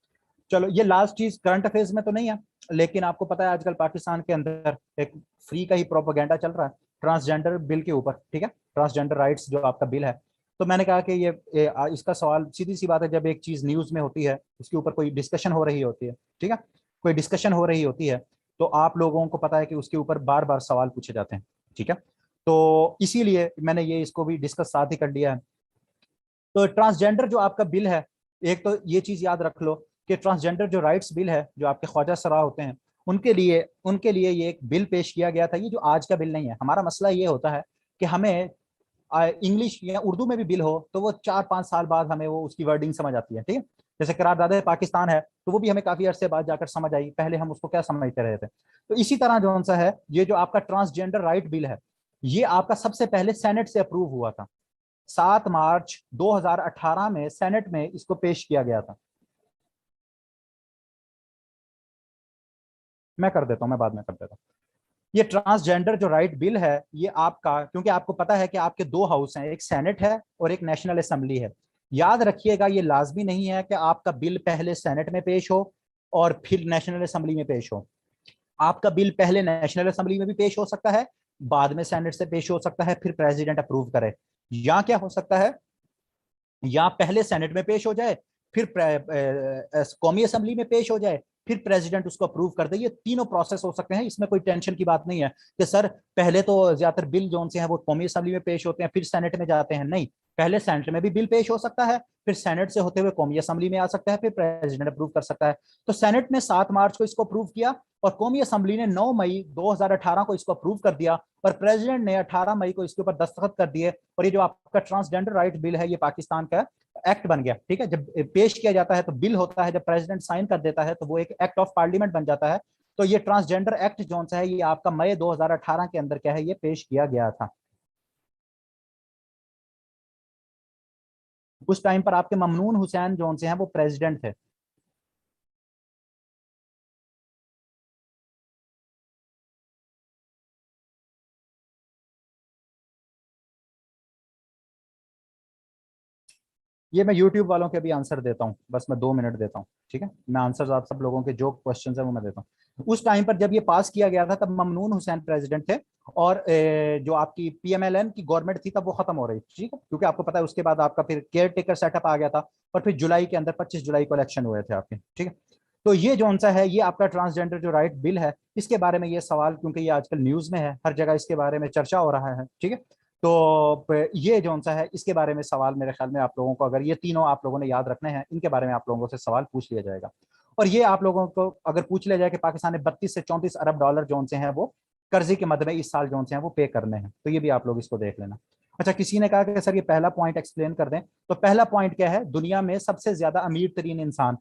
चलो ये लास्ट चीज करंट अफेयर्स में तो नहीं है, लेकिन आपको पता है आजकल पाकिस्तान के अंदर एक फ्री का ही प्रोपेगेंडा चल रहा है ट्रांसजेंडर बिल के ऊपर, ठीक है, ट्रांसजेंडर राइट्स जो आपका बिल है। तो मैंने कहा कि इसका सवाल सीधी सी बात है, जब एक चीज न्यूज में होती है उसके ऊपर कोई डिस्कशन हो रही होती है, ठीक है, कोई डिस्कशन हो रही होती है, तो आप लोगों को पता है कि उसके ऊपर बार बार सवाल पूछे जाते हैं, ठीक है। तो इसीलिए मैंने ये इसको भी डिस्कस साथ ही कर लिया है। तो ट्रांसजेंडर जो आपका बिल है, एक तो ये चीज याद रख लो कि ट्रांसजेंडर जो राइट्स बिल है, जो आपके ख्वाजा सरा होते हैं, उनके लिए ये एक बिल पेश किया गया था। ये जो आज का बिल नहीं है, हमारा मसला ये होता है कि हमें इंग्लिश या उर्दू में भी बिल हो तो वो 4-5 साल बाद हमें वो उसकी वर्डिंग समझ आती है, ठीक है। जैसे करारदाद पाकिस्तान है, तो वो भी हमें काफी अरसे बाद जाकर समझ आई, पहले हम उसको क्या समझते रहे थे। तो इसी तरह जो सा है, ये जो आपका ट्रांसजेंडर राइट बिल है, ये आपका सबसे पहले सेनेट से अप्रूव हुआ था। 7 मार्च 2018 में सेनेट में इसको पेश किया गया था। मैं कर देता हूं, मैं बाद में कर देता हूं। ये ट्रांसजेंडर जो राइट बिल है, ये आपका, क्योंकि आपको पता है कि आपके दो हाउस हैं, एक सेनेट है और एक नेशनल असेंबली है। याद रखिएगा, ये लाजमी नहीं है कि आपका बिल पहले सेनेट में पेश हो और फिर नेशनल असेंबली में पेश हो। आपका बिल पहले नेशनल असेंबली में भी पेश हो सकता है, बाद में सेनेट से पेश हो सकता है, फिर प्रेसिडेंट अप्रूव करे। या क्या हो सकता है, या पहले सेनेट में पेश हो जाए, फिर कौमी असेंबली में पेश हो जाए, फिर प्रेसिडेंट उसको अप्रूव कर दे। ये तीनों प्रोसेस हो सकते हैं, इसमें कोई टेंशन की बात नहीं है कि सर पहले तो ज्यादातर बिल जो से हैं वो कौमी असेंबली में पेश होते हैं फिर सेनेट में जाते हैं। नहीं, पहले सेनेट में भी बिल पेश हो सकता है, फिर सेनेट से होते हुए कौमी असेंबली में आ सकता है, फिर प्रेसिडेंट अप्रूव कर सकता है। तो सेनेट ने 7 मार्च को इसको अप्रूव किया और कौमी असेंबली ने 9 मई 2018 को इसको अप्रूव कर दिया और प्रेसिडेंट ने 18 मई को इसके ऊपर दस्तखत कर दिए। और ये जो आपका ट्रांसजेंडर राइट बिल है, ये पाकिस्तान का एक्ट बन गया, ठीक है। जब पेश किया जाता है तो बिल होता है, जब प्रेसिडेंट साइन कर देता है तो वो एक एक्ट ऑफ पार्लियामेंट बन जाता है। तो ये ट्रांसजेंडर एक्ट जो सा है, ये आपका मई 2018 के अंदर क्या है, ये पेश किया गया था। उस टाइम पर आपके ममनून हुसैन जो से हैं वो प्रेसिडेंट थे। ये मैं यूट्यूब वालों के भी आंसर देता हूँ, बस मैं 2 मिनट देता हूँ, ठीक है। मैं आंसर आप सब लोगों के जो क्वेश्चन है वो मैं देता हूँ। उस टाइम पर जब ये पास किया गया था तब ममनून हुसैन प्रेसिडेंट थे। और जो आपकी PMLN की गवर्नमेंट थी तब वो खत्म हो रही थी, ठीक है, क्योंकि आपको पता है उसके बाद आपका फिर केयर टेकर सेटअप आ गया था। और फिर जुलाई के अंदर 25 जुलाई को इलेक्शन हुए थे आपके, ठीक है। तो ये जो सा है, ये आपका ट्रांसजेंडर जो राइट बिल है, इसके बारे में ये सवाल, क्योंकि ये आजकल न्यूज में है, हर जगह इसके बारे में चर्चा हो रहा है, ठीक है। तो ये जो सा है, इसके बारे में सवाल मेरे ख्याल में आप लोगों को, अगर ये तीनों आप लोगों ने याद रखने हैं, इनके बारे में आप लोगों से सवाल पूछ लिया जाएगा। और ये आप लोगों को अगर पूछ लिया जाए कि पाकिस्तान ने 32 से 34 अरब डॉलर जो से हैं वो कर्जे के मद में इस साल जो हैं वो पे करने हैं, तो ये भी आप लोग इसको देख लेना। अच्छा, किसी ने कहा कि सर ये पहला पॉइंट एक्सप्लेन कर दें, तो पहला पॉइंट क्या है, दुनिया में सबसे ज्यादा अमीर तरीन इंसान,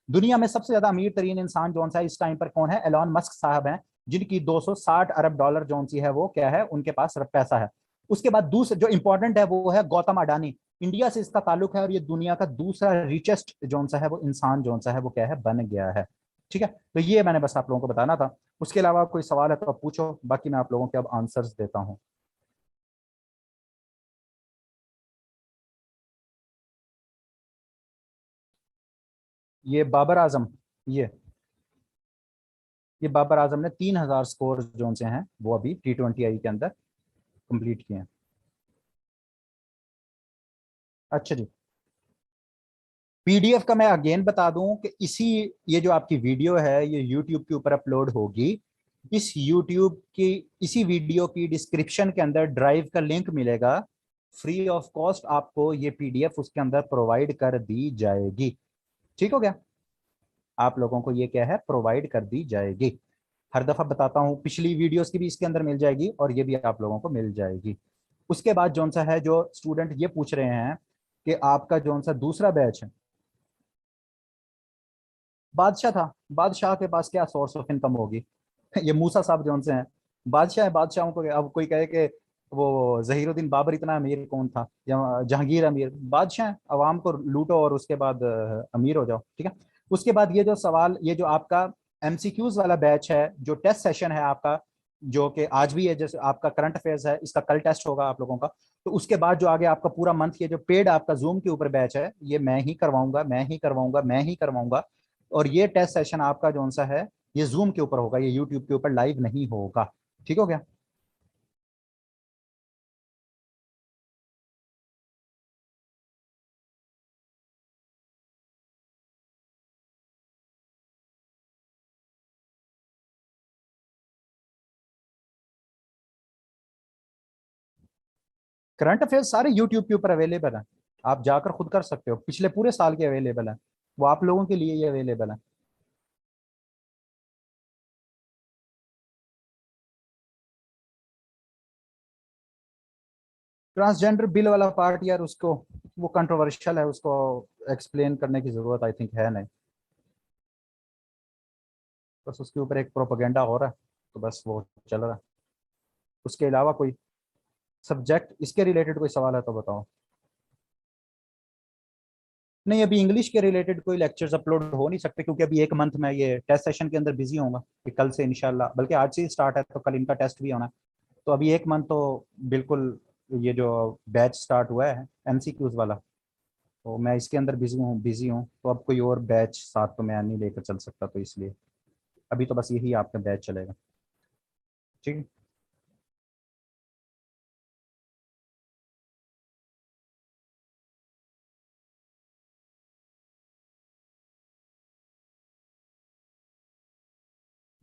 दुनिया में सबसे ज्यादा अमीर तरीन इंसान जो सा इस टाइम पर कौन है, एलॉन मस्क साहब हैं, जिनकी 260 अरब डॉलर जो सी है वो क्या है, उनके पास पैसा है। उसके बाद दूसरा जो इंपॉर्टेंट है वो है गौतम अडानी, इंडिया से इसका ताल्लुक है और ये दुनिया का दूसरा रिचेस्ट जो सा है वो इंसान जो सा है वो क्या है, बन गया है। ठीक है, तो ये मैंने बस आप लोगों को बताना था। उसके अलावा कोई सवाल है तो आप पूछो, बाकी मैं आप लोगों के अब आंसर्स देता हूँ। ये बाबर आजम, ये ये बाबर आजम ने 3,000 स्कोर जो से हैं वो अभी T20I के अंदर कंप्लीट किए हैं। अच्छा जी, पीडीएफ का मैं अगेन बता दूं कि इसी, ये जो आपकी वीडियो है ये यूट्यूब के ऊपर अपलोड होगी, इस यूट्यूब की इसी वीडियो की डिस्क्रिप्शन के अंदर ड्राइव का लिंक मिलेगा, फ्री ऑफ कॉस्ट आपको ये पीडीएफ उसके अंदर प्रोवाइड कर दी जाएगी। ठीक हो गया, आप लोगों को ये क्या है, प्रोवाइड कर दी जाएगी। हर दफा बताता हूँ, पिछली वीडियोस की भी इसके अंदर मिल जाएगी और ये भी आप लोगों को मिल जाएगी। उसके बाद जौन सा है, जो स्टूडेंट ये पूछ रहे हैं कि आपका जौन सा दूसरा बैच है, बादशाह था, बादशाह के पास क्या सोर्स ऑफ इनकम होगी ये मूसा साहब जौन से हैं, बादशाह है, बादशाहों को अब कोई कहे कि वो जहीरुद्दीन बाबर इतना अमीर कौन था, या जहांगीर अमीर, बादशाह हैं, अवाम को लूटो और उसके बाद अमीर हो जाओ। ठीक है, उसके बाद ये जो सवाल, ये जो आपका एमसीक्यूज वाला बैच है, जो टेस्ट सेशन है आपका, जो कि आज भी है, जैसे आपका करंट अफेयर्स है, इसका कल टेस्ट होगा आप लोगों का, तो उसके बाद जो आगे आपका पूरा मंथ, ये जो पेड आपका जूम के ऊपर बैच है, ये मैं ही करवाऊंगा, मैं ही करवाऊंगा, मैं ही करवाऊंगा। और ये टेस्ट सेशन आपका जो सा है ये जूम के ऊपर होगा, ये यूट्यूब के ऊपर लाइव नहीं होगा। ठीक हो गया। करंट अफेयर्स सारे यूट्यूब के ऊपर अवेलेबल है, आप जाकर खुद कर सकते हो, पिछले पूरे साल के अवेलेबल है, वो आप लोगों के लिए ये अवेलेबल है। ट्रांसजेंडर बिल वाला पार्ट यार, उसको वो कंट्रोवर्शियल है, उसको एक्सप्लेन करने की जरूरत आई थिंक है नहीं, बस उसके ऊपर एक प्रोपेगेंडा हो रहा है, तो बस वो चल रहा है। उसके अलावा कोई सब्जेक्ट इसके रिलेटेड कोई सवाल है तो बताओ। नहीं, अभी इंग्लिश के रिलेटेड कोई लेक्चर्स अपलोड हो नहीं सकते, क्योंकि अभी एक मंथ में ये टेस्ट सेशन के अंदर बिजी होऊंगा, कि कल से इंशाल्लाह, बल्कि आज से ही स्टार्ट है तो कल इनका टेस्ट भी होना है। तो अभी एक मंथ तो बिल्कुल, ये जो बैच स्टार्ट हुआ है एमसीक्यूज वाला, तो मैं इसके अंदर बिजी हूँ, तो अब कोई और बैच साथ तो मैं नहीं लेकर चल सकता, तो इसलिए अभी तो बस यही आपका बैच चलेगा। ठीक है,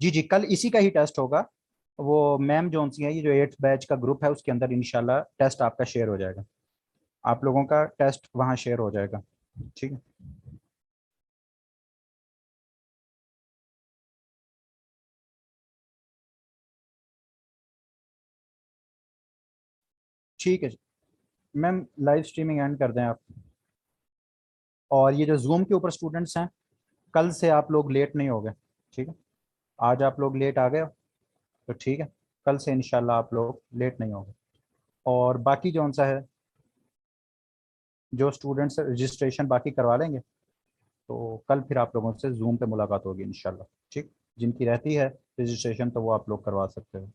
जी जी, कल इसी का ही टेस्ट होगा। वो मैम जोन सी है, ये जो 8th बैच का ग्रुप है उसके अंदर इंशाल्लाह टेस्ट आपका शेयर हो जाएगा, आप लोगों का टेस्ट वहाँ शेयर हो जाएगा। ठीक है, ठीक है। मैम लाइव स्ट्रीमिंग एंड कर दें आप, और ये जो जूम के ऊपर स्टूडेंट्स हैं, कल से आप लोग लेट नहीं हो गए। ठीक है, आज आप लोग लेट आ गए हो तो ठीक है, कल से इंशाल्लाह आप लोग लेट नहीं होगे। और बाकी जौन सा है, जो स्टूडेंट्स रजिस्ट्रेशन बाकी करवा लेंगे, तो कल फिर आप लोगों से जूम पे मुलाकात होगी इंशाल्लाह। ठीक, जिनकी रहती है रजिस्ट्रेशन तो वो आप लोग करवा सकते हो।